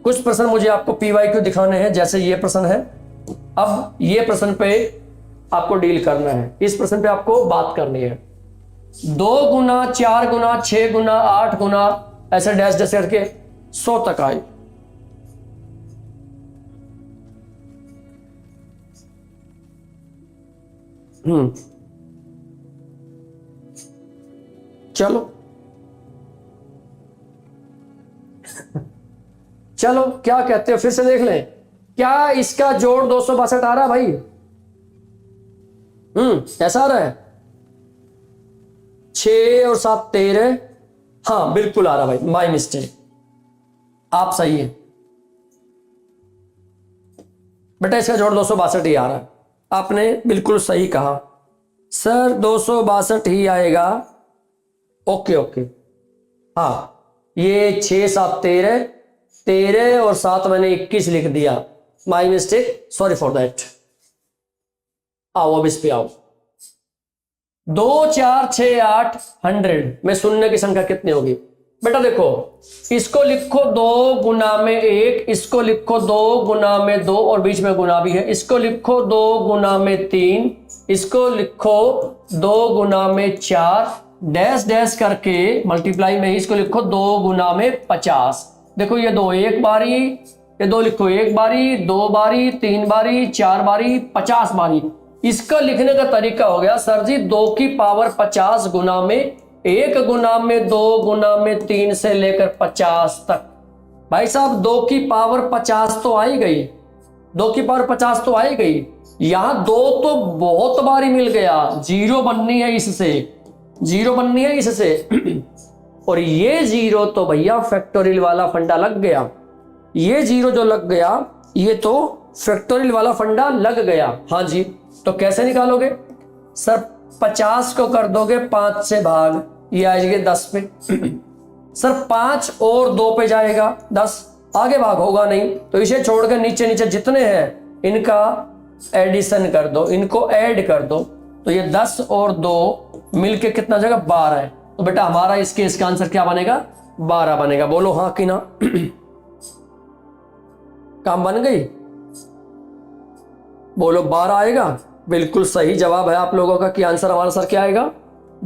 कुछ प्रश्न मुझे आपको PYQ दिखाने हैं। जैसे ये प्रश्न है, अब ये प्रश्न पे आपको डील करना है। इस प्रश्न पे आपको बात करनी है। 2 गुना 4 गुना 6 गुना 8 गुना ऐसे डैश डैश करके 100 तक आए। चलो चलो, क्या कहते हो? फिर से देख लें। क्या इसका जोड़ 262 आ रहा है भाई? ऐसा आ रहा है। 6 और 7 13। हाँ बिल्कुल आ रहा भाई, माय मिस्टेक। आप सही है बेटा, इसका जोड़ 262 ही आ रहा है। आपने बिल्कुल सही कहा सर, 262 ही आएगा। ओके ओके, हाँ ये 6 7 13, 13 और 7 मैंने 21 लिख दिया। My mistake, sorry for that. आओ अब इस पे आओ। 2 4 6 8 100 में शून्य की संख्या कितनी होगी? बेटा देखो, इसको लिखो 2 गुना में 1, इसको लिखो 2 गुना में 2 और बीच में गुना भी है। इसको लिखो 2 गुना में 3, इसको लिखो 2 गुना में 4, डैश डैश करके मल्टीप्लाई में इसको लिखो 2 गुना में 50। देखो ये 2 एक बारी, ये 2 लिखो 1 बारी, 2 बारी, 3 बारी, 4 बारी, 50 बारी। इसका लिखने का तरीका हो गया सर जी 2 की पावर 50 गुना में 1 गुना में 2 गुना में 3 से लेकर 50 तक। भाई साहब 2 की पावर 50 तो आई गई, 2 की पावर 50 तो आई गई। यहां 2 तो बहुत बारी मिल गया, 0 बननी है इससे, 0 बननी है इससे। और ये 0 तो भैया फैक्टोरियल वाला फंडा लग गया। ये 0 जो लग गया, ये तो फैक्टोरियल वाला फंडा लग गया। हाँ जी, तो कैसे निकालोगे सर? 50 को कर दोगे 5 से भाग, ये आ जाएगा 10 पे। सर 5 और 2 पे जाएगा 10, आगे भाग होगा नहीं, तो इसे छोड़कर नीचे नीचे जितने हैं इनका एडिशन कर दो, इनको ऐड कर दो, तो ये 10 और 2 मिलके कितना जाएगा? 12 है। तो बेटा हमारा इसके इसका आंसर क्या बनेगा? 12 बनेगा। बोलो हाँ कि ना? काम बन गई? बोलो 12 आएगा। बिल्कुल सही जवाब है आप लोगों का कि आंसर हमारा सर क्या आएगा?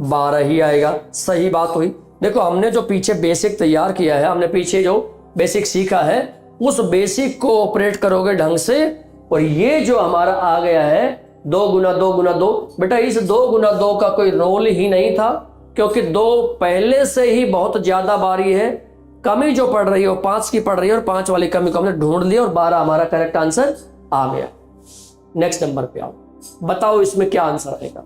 12 ही आएगा। सही बात हुई। देखो हमने जो पीछे बेसिक तैयार किया है, हमने पीछे जो बेसिक सीखा है, उस बेसिक को ऑपरेट करोगे ढंग से, और ये जो हमारा आ गया है 2 गुना 2 गुना 2, बेटा इस 2 गुना 2 का कोई रोल ही नहीं था, क्योंकि 2 पहले से ही बहुत ज्यादा बारी है। कमी जो पड़ रही है वो 5 की पड़ रही है, और 5 वाली कमी को हमने ढूंढ लिया और 12 हमारा करेक्ट आंसर आ गया। नेक्स्ट नंबर पे आओ, बताओ इसमें क्या आंसर आएगा?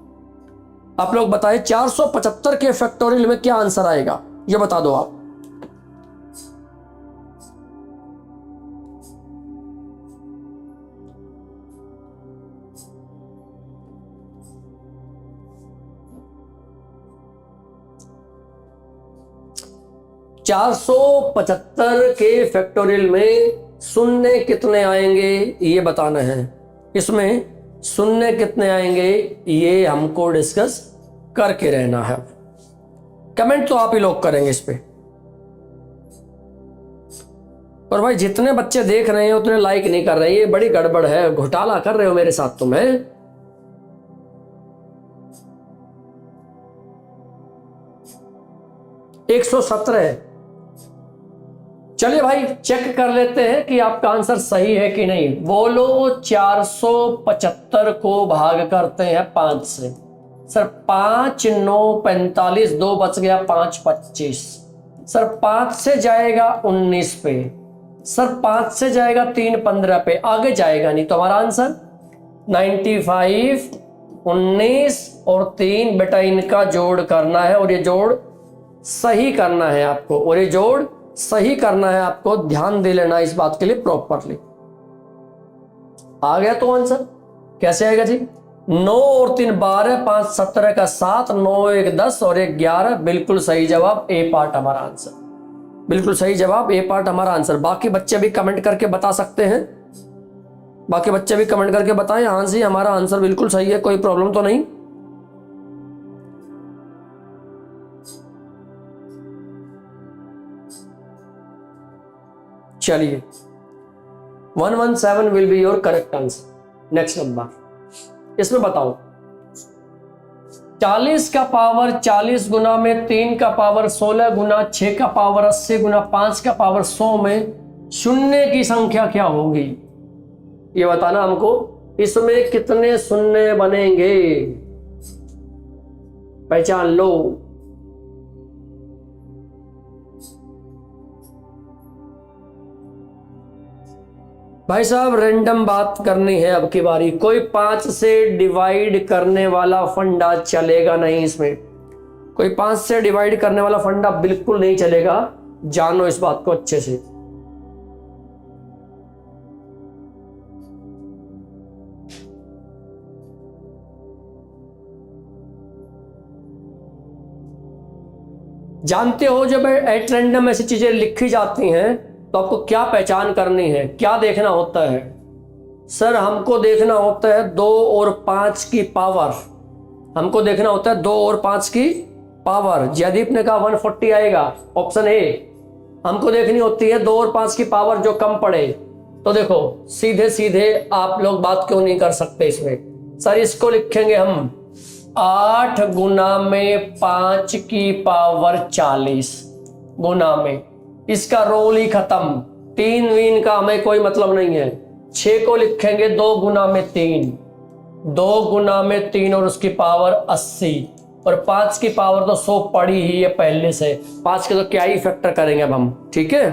आप लोग बताएं 475 के फैक्टोरियल में क्या आंसर आएगा, ये बता दो आप। चार सौ 475 के फैक्टोरियल में शून्य कितने आएंगे ये बताना है। इसमें शून्य कितने आएंगे ये हमको डिस्कस करके रहना है। कमेंट तो आप ही लोग करेंगे इस पे। और भाई जितने बच्चे देख रहे हैं उतने लाइक नहीं कर रहे हैं, ये बड़ी गड़बड़ है, घोटाला कर रहे हो मेरे साथ तुम। 117 है। चलिए भाई चेक कर लेते हैं कि आपका आंसर सही है कि नहीं। बोलो 475 को भाग करते हैं 5 से। सर 5 9 45, 2 बच गया, 5 25। सर 5 से जाएगा 19 पे, सर 5 से जाएगा 3 15 पे, आगे जाएगा नहीं, तो हमारा आंसर 95 19 और 3। बेटा इनका जोड़ करना है और ये जोड़ सही करना है आपको, और ये जोड़ सही करना है आपको, ध्यान दे लेना इस बात के लिए प्रॉपरली। आ गया तो आंसर कैसे आएगा जी? 9 और 3 12, 5 17 का 7, 9 1 10 और 1 11। बिल्कुल सही जवाब, ए पार्ट हमारा आंसर। बिल्कुल सही जवाब, ए पार्ट हमारा आंसर। बाकी बच्चे भी कमेंट करके बता सकते हैं, बाकी बच्चे भी कमेंट करके बताएं हाँ जी हमारा आंसर बिल्कुल सही है, कोई प्रॉब्लम तो नहीं। चलिए 117 will be your correct answer. Next number, इसमें बताओ 40 का पावर 40 गुना में 3 का पावर 16 गुना 6 का पावर 80 गुना 5 का पावर 100 में शून्य की संख्या क्या होगी ये बताना हमको। इसमें कितने शून्य बनेंगे पहचान लो। भाई साहब रैंडम बात करनी है अब की बारी। कोई 5 से डिवाइड करने वाला फंडा चलेगा नहीं इसमें, कोई 5 से डिवाइड करने वाला फंडा बिल्कुल नहीं चलेगा, जानो इस बात को अच्छे से। जानते हो जब एट रैंडम ऐसी चीजें लिखी जाती हैं तो आपको क्या पहचान करनी है, क्या देखना होता है? सर हमको देखना होता है 2 और 5 की पावर, हमको देखना होता है 2 और 5 की पावर। जयदीप ने कहा 140 आएगा, ऑप्शन ए। हमको देखनी होती है 2 और 5 की पावर जो कम पड़े। तो देखो सीधे सीधे आप लोग बात क्यों नहीं कर सकते इसमें? सर इसको लिखेंगे हम 8 गुना में 5 की पावर 40 गुना में, इसका रोल ही खत्म, 3 वीन का हमें कोई मतलब नहीं है। 6 को लिखेंगे 2 गुना में 3, 2 गुना में 3 और उसकी पावर 80, और 5 की पावर तो 100 पड़ी ही है पहले से, 5 के तो क्या ही फैक्टर करेंगे अब हम। ठीक है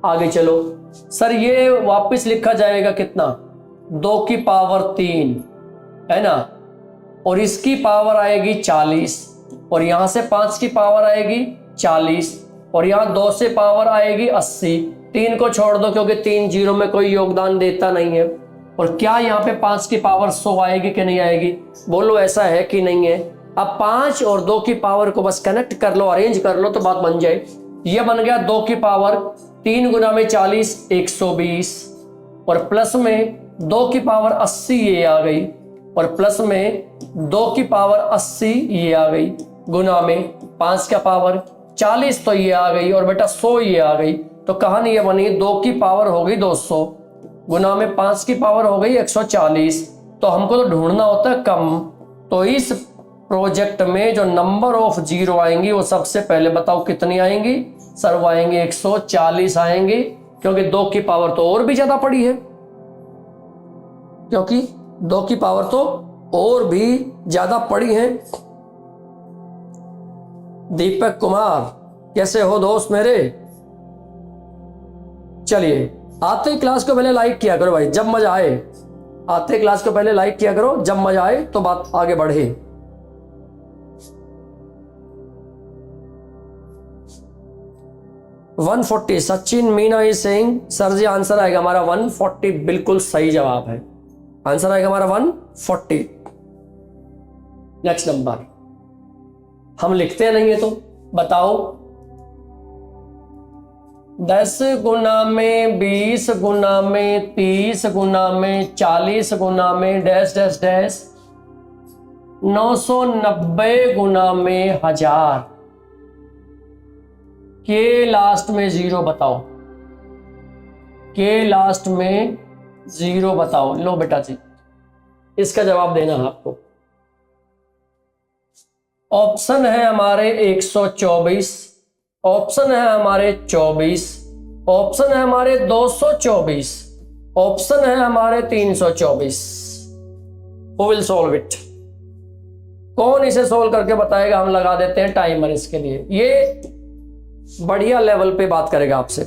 आगे चलो। सर ये वापस लिखा जाएगा कितना? 2 की पावर 3 है ना, और इसकी पावर आएगी 40, और यहां से 5 की पावर आएगी 40, और यहां 2 से पावर आएगी 80, 3 को छोड़ दो क्योंकि 3 जीरो में कोई योगदान देता नहीं है। और क्या यहाँ पे 5 की पावर 100 आएगी कि नहीं आएगी, बोलो ऐसा है कि नहीं है। अब 5 और 2 की पावर को बस कनेक्ट कर लो, अरेंज कर लो तो बात बन जाए। ये बन गया 2 की पावर 3 गुना में 40 120, और प्लस में 2 की पावर 80 ये आ गई, और प्लस में 2 की पावर 80 ये आ गई, गुना में 5 का पावर 40 तो ये आ गई, और बेटा 100 ये आ गई। तो कहानी ये बनी 2 की पावर हो गई 200, गुना में 5 की पावर हो गई 140। तो हमको तो ढूंढना होता है कम। तो इस प्रोजेक्ट में जो नंबर ऑफ जीरो आएंगी वो सबसे पहले बताओ कितनी आएंगी सर, वो आएंगे 140 आएंगे, क्योंकि 2 की पावर तो और भी ज्यादा पड़ी है, क्योंकि 2 की पावर तो और भी ज्यादा पड़ी है। दीपक कुमार कैसे हो दोस्त मेरे। चलिए आते ही क्लास को पहले लाइक किया करो भाई, जब मजा आए। आते क्लास को पहले लाइक किया करो, जब मजा आए तो बात आगे बढ़े। One 140 Sachin Meena is saying sir ji answer आएगा हमारा 140, बिल्कुल सही जवाब है, आंसर आएगा हमारा 140। नेक्स्ट नंबर हम लिखते नहीं है तो बताओ। 10 गुना में 20 गुना में 30 गुना में 40 गुना में डैश डैश डैश 990 गुना में 1000 के लास्ट में जीरो बताओ, के लास्ट में जीरो बताओ। लो बेटा जी इसका जवाब देना है आपको। ऑप्शन है हमारे 124, ऑप्शन है हमारे 24, ऑप्शन है हमारे 224, ऑप्शन है हमारे 324। Who will solve it? कौन इसे सोल्व करके बताएगा। हम लगा देते हैं टाइमर इसके लिए। ये बढ़िया लेवल पे बात करेगा आपसे,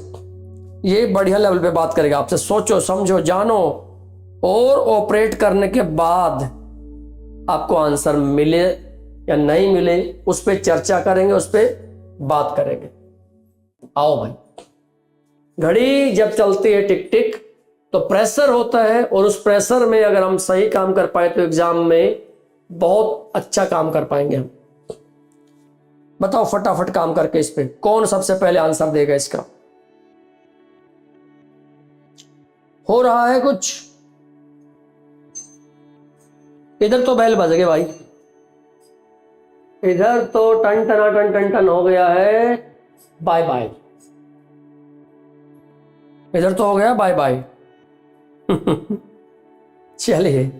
ये बढ़िया लेवल पे बात करेगा आपसे। सोचो समझो जानो और ऑपरेट करने के बाद आपको आंसर मिले या नहीं मिले उस पर चर्चा करेंगे, उस पर बात करेंगे। आओ भाई, घड़ी जब चलती है टिक टिक तो प्रेशर होता है, और उस प्रेशर में अगर हम सही काम कर पाए तो एग्जाम में बहुत अच्छा काम कर पाएंगे हम। बताओ फटाफट काम करके इस पे कौन सबसे पहले आंसर देगा इसका। हो रहा है कुछ, इधर तो बैल बज गए भाई, इधर तो टन टना टन टन टन हो गया है बाय बाय, इधर तो हो गया बाय बाय। चलिए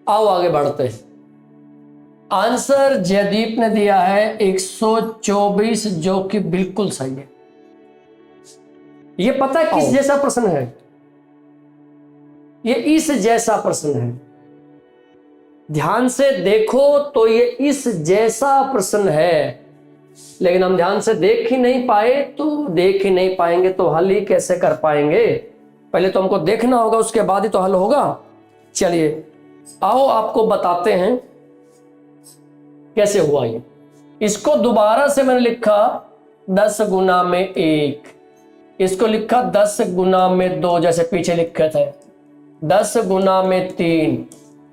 आओ आगे बढ़ते हैं। आंसर जयदीप ने दिया है 124, जो कि बिल्कुल सही है। ये पता है किस जैसा प्रश्न है, ये इस जैसा प्रश्न है। ध्यान से देखो तो ये इस जैसा प्रश्न है, लेकिन हम ध्यान से देख ही नहीं पाए तो देख ही नहीं पाएंगे तो हल ही कैसे कर पाएंगे। पहले तो हमको देखना होगा, उसके बाद ही तो हल होगा। चलिए आओ आपको बताते हैं कैसे हुआ ये। इसको दोबारा से मैंने लिखा 10 गुना में 1, इसको लिखा 10 गुना में 2, जैसे पीछे लिखे थे 10 गुना में 3,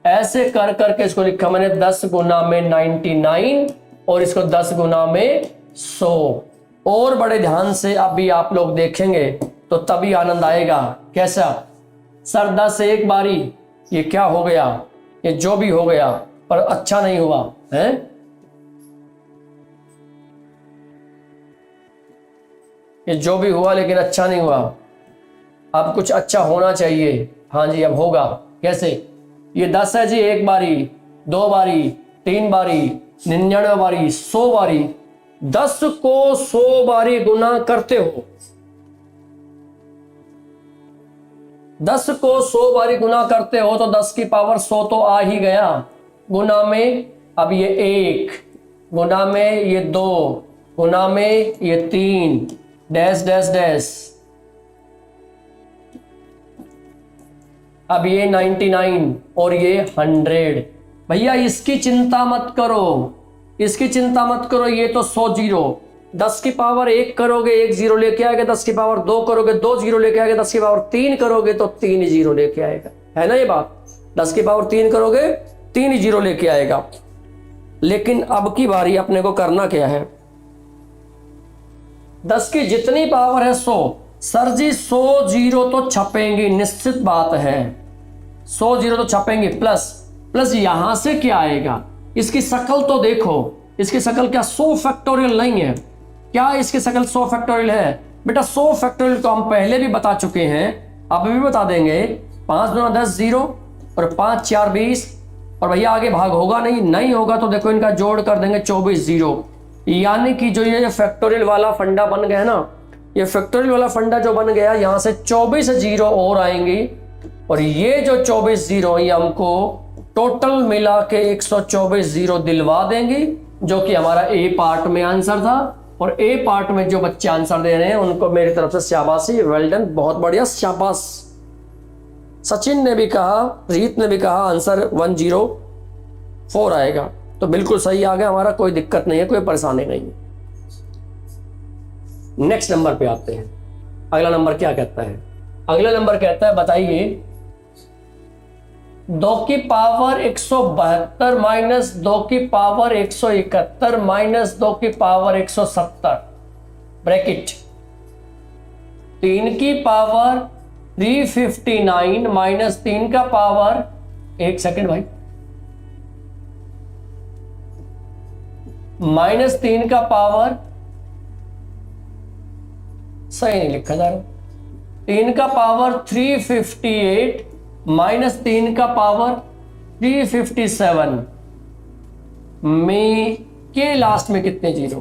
ऐसे कर करके इसको लिखा मैंने 10 गुना में 99, और इसको 10 गुना में 100। और बड़े ध्यान से अभी आप लोग देखेंगे तो तभी आनंद आएगा। कैसा सर 10 एक बारी, ये क्या हो गया, ये जो भी हो गया पर अच्छा नहीं हुआ है। ये जो भी हुआ लेकिन अच्छा नहीं हुआ, अब कुछ अच्छा होना चाहिए। हाँ जी अब होगा। कैसे, ये 10 है जी, एक बारी, 2 बारी, 3 बारी, 99 बारी, 100 बारी। 10 को 100 बारी गुना करते हो, 10 को 100 बारी गुना करते हो तो 10 की पावर 100 तो आ ही गया। गुना में अब ये 1, गुना में ये 2, गुना में ये 3, डैश डैश डैश, अब ये 99 और ये 100। भैया इसकी चिंता मत करो, इसकी चिंता मत करो, ये तो 100 जीरो, 10 की पावर 1 करोगे 1 जीरो लेके आएगा, 10 की पावर 2 करोगे 2 जीरो लेके आएगा, 10 की पावर 3 करोगे तो 3 जीरो लेके आएगा, है ना ये बात। 10 की पावर 3 करोगे 3 जीरो लेके आएगा। लेकिन अब की बारी अपने को करना क्या है, 10 की जितनी पावर है 100, सर जी 100 जीरो तो छपेंगे, निश्चित बात है 100 जीरो तो छपेंगे, प्लस यहां से क्या आएगा, इसकी शक्ल तो देखो, इसकी शक्ल क्या 100 फैक्टोरियल नहीं है क्या, इसकी शक्ल 100 फैक्टोरियल है बेटा। 100 फैक्टोरियल को हम पहले भी बता चुके हैं, अब भी बता देंगे। 5 दूना 10 जीरो और 5 4 20, और भैया आगे भाग होगा नहीं होगा तो देखो इनका जोड़ कर देंगे 24 जीरो। यानी कि जो ये फैक्टोरियल वाला फंडा बन गया ना, ये फैक्टोरियल वाला फंडा जो बन गया, यहां से 24 जीरो और आएंगी, और ये जो 24 जीरो ये हमको टोटल मिला के 124 जीरो दिलवा देंगी, जो कि हमारा ए पार्ट में आंसर था। और ए पार्ट में जो बच्चे आंसर दे रहे हैं उनको मेरी तरफ से शाबाशी, वेल डन, बहुत बढ़िया, शाबाश। सचिन ने भी कहा, रीत ने भी कहा आंसर 104 आएगा, तो बिल्कुल सही आ गया हमारा, कोई दिक्कत नहीं है, कोई परेशानी नहीं है। नेक्स्ट नंबर पे आते हैं। अगला नंबर क्या कहता है, अगला नंबर कहता है बताइए 2 की पावर 172 माइनस 2 की पावर 171 माइनस 2 की पावर 170 ब्रैकेट 3 की पावर 359 माइनस 3 का पावर, एक सेकेंड भाई, माइनस 3 का पावर, सही नहीं लिखा जा रहा, 3 का पावर 358 माइनस 3 का पावर 357 में के लास्ट में कितने जीरो,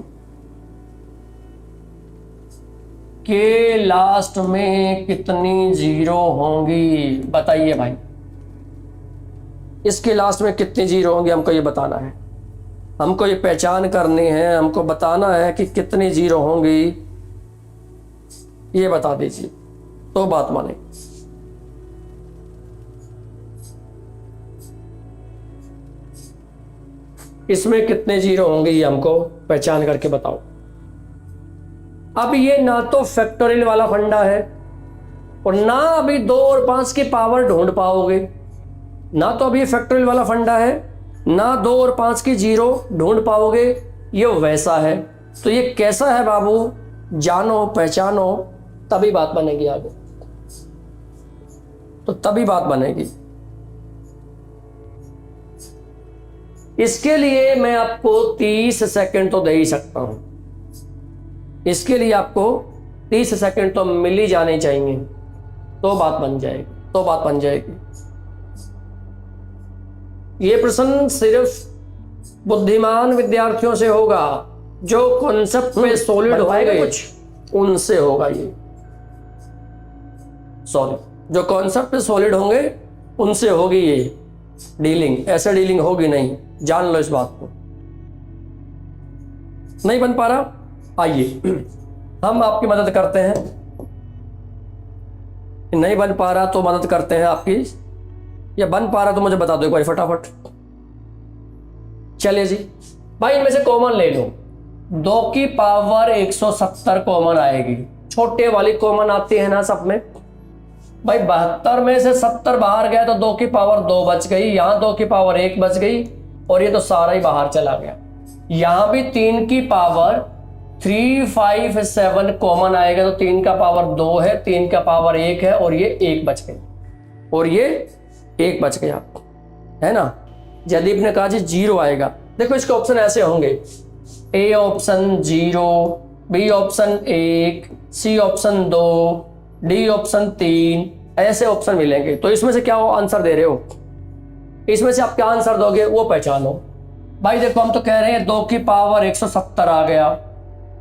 के लास्ट में कितनी जीरो होंगी बताइए भाई, इसके लास्ट में कितनी जीरो होंगी हमको ये बताना है, हमको ये पहचान करनी है, हमको बताना है कि कितनी जीरो होंगी, ये बता दीजिए तो बात माने। इसमें कितने जीरो होंगे ये हमको पहचान करके बताओ। अब ये ना तो फैक्टोरियल वाला फंडा है, और ना अभी 2 और 5 की पावर ढूंढ पाओगे, ना तो अभी फैक्टोरियल वाला फंडा है, ना 2 और 5 की जीरो ढूंढ पाओगे, ये वैसा है। तो ये कैसा है बाबू, जानो पहचानो तभी बात बनेगी आगे, तो तभी बात बनेगी। इसके लिए मैं आपको 30 सेकंड तो दे ही सकता हूं, इसके लिए आपको 30 सेकंड तो मिल ही जाने चाहिए, तो बात बन जाएगी, तो बात बन जाएगी। ये प्रश्न सिर्फ बुद्धिमान विद्यार्थियों से होगा, जो कॉन्सेप्ट में सॉलिड होंगे कुछ उनसे होगा ये, सॉरी, जो कॉन्सेप्ट पे सॉलिड होंगे उनसे होगी ये डीलिंग, ऐसे डीलिंग होगी नहीं, जान लो इस बात को। नहीं बन पा रहा, आइए हम आपकी मदद करते हैं, नहीं बन पा रहा तो मदद करते हैं आपकी, या बन पा रहा तो मुझे बता दो एक बार फटाफट। चलिए जी भाई, इनमें से कॉमन ले लो, 2 की पावर 170 कॉमन आएगी, छोटे वाली कॉमन आती है ना सब में भाई। 72 में से 70 बाहर गया तो 2 की पावर 2 बच गई, यहां 2 की पावर 1 बच गई, और ये तो सारा ही बाहर चला गया। यहां भी 3 की पावर 357 कॉमन आएगा, तो 3 का पावर 2 है, 3 का पावर 1 है, और ये 1 बच गई, और ये 1 बच गया, है ना। जयदीप ने कहा जी 0 आएगा। देखो इसके ऑप्शन ऐसे होंगे, A option 0, B option 1, C option 2, D option 3, ऐसे ऑप्शन मिलेंगे। तो इसमें से क्या आंसर दे रहे हो, इसमें से आप क्या आंसर दोगे वो पहचानो भाई। देखो हम तो कह रहे हैं 2 की पावर 170 आ गया,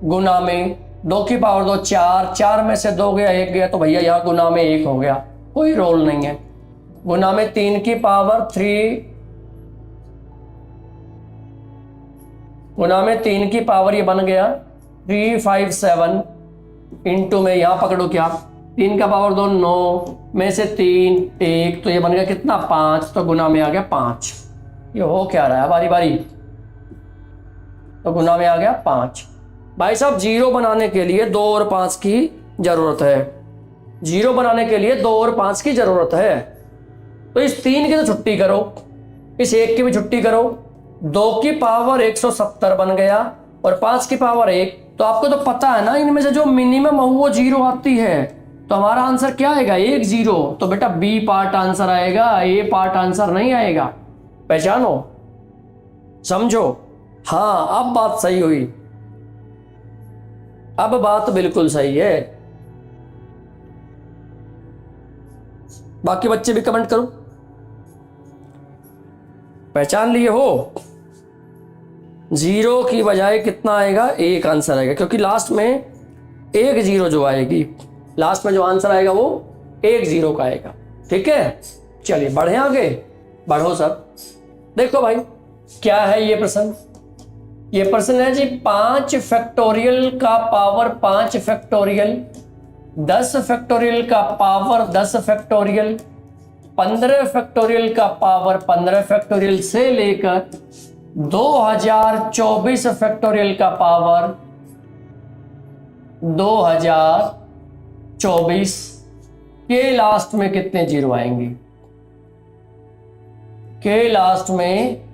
गुना में 2 की पावर 2 4, 4 में से 2 गया 1 गया, तो भैया यहाँ गुना में 1 हो गया, कोई रोल नहीं है। गुना में 3 की पावर 3, गुना में 3 की पावर ये बन गया 357, इंटू में यहाँ पकड़ो क्या, 3 का पावर 2 9 में से 3 1, तो ये बन गया कितना 5, तो गुना में आ गया 5। ये हो क्या रहा है बारी बारी, तो गुना में आ गया 5। भाई साहब 0 बनाने के लिए 2 और 5 की जरूरत है, 0 बनाने के लिए 2 और 5 की जरूरत है। तो इस 3 की तो छुट्टी करो, इस 1 की भी छुट्टी करो, 2 की पावर 170 बन गया और 5 की पावर 1। तो आपको तो पता है ना इनमें से जो मिनिमम हो वो 0 आती है। तो हमारा आंसर क्या आएगा? 1 0। तो बेटा बी पार्ट आंसर आएगा, ए पार्ट आंसर नहीं आएगा। पहचानो, समझो। हाँ अब बात सही हुई, अब बात बिल्कुल सही है। बाकी बच्चे भी कमेंट करो, पहचान लिए हो? 0 की बजाय कितना आएगा? 1 आंसर आएगा, क्योंकि लास्ट में 1 0 जो आएगी, लास्ट में जो आंसर आएगा वो 1 0 का आएगा। ठीक है, चलिए बढ़े आगे, बढ़ो सर। देखो भाई क्या है ये प्रश्न? ये प्रश्न है जी 5 फैक्टोरियल का पावर 5 फैक्टोरियल, 10 फैक्टोरियल का पावर 10 फैक्टोरियल, 15 फैक्टोरियल का पावर 15 फैक्टोरियल से लेकर 2024 फैक्टोरियल का पावर 2024 के लास्ट में कितने 0 आएंगे? के लास्ट में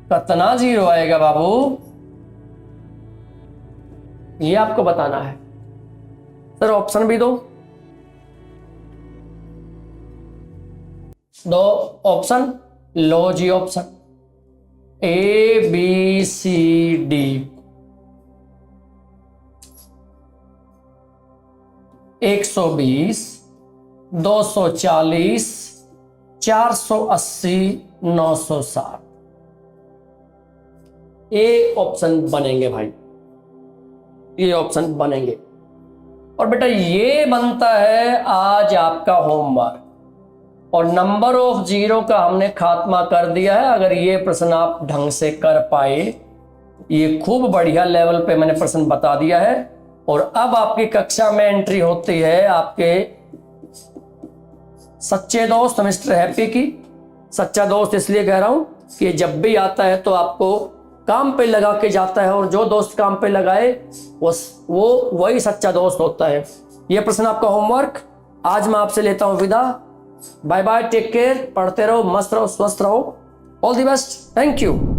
कितना 0 आएगा बाबू? ये आपको बताना है। सर ऑप्शन भी दो ऑप्शन लो जी। Option A B C D। 120, 240, 480, 960। ये ऑप्शन बनेंगे भाई, ये ऑप्शन बनेंगे। और बेटा ये बनता है आज आपका होमवर्क, और नंबर ऑफ 0 का हमने खात्मा कर दिया है। अगर ये प्रश्न आप ढंग से कर पाए, ये खूब बढ़िया लेवल पे मैंने प्रश्न बता दिया है। और अब आपकी कक्षा में एंट्री होती है आपके सच्चे दोस्त मिस्टर हैप्पी की। सच्चा दोस्त इसलिए कह रहा हूं कि जब भी आता है तो आपको काम पे लगा के जाता है, और जो दोस्त काम पे लगाए वो वही सच्चा दोस्त होता है। ये प्रश्न आपका होमवर्क। आज मैं आपसे लेता हूं विदा। बाय बाय, टेक केयर, पढ़ते रहो, मस्त रहो, स्वस्थ रहो। All the best, thank you.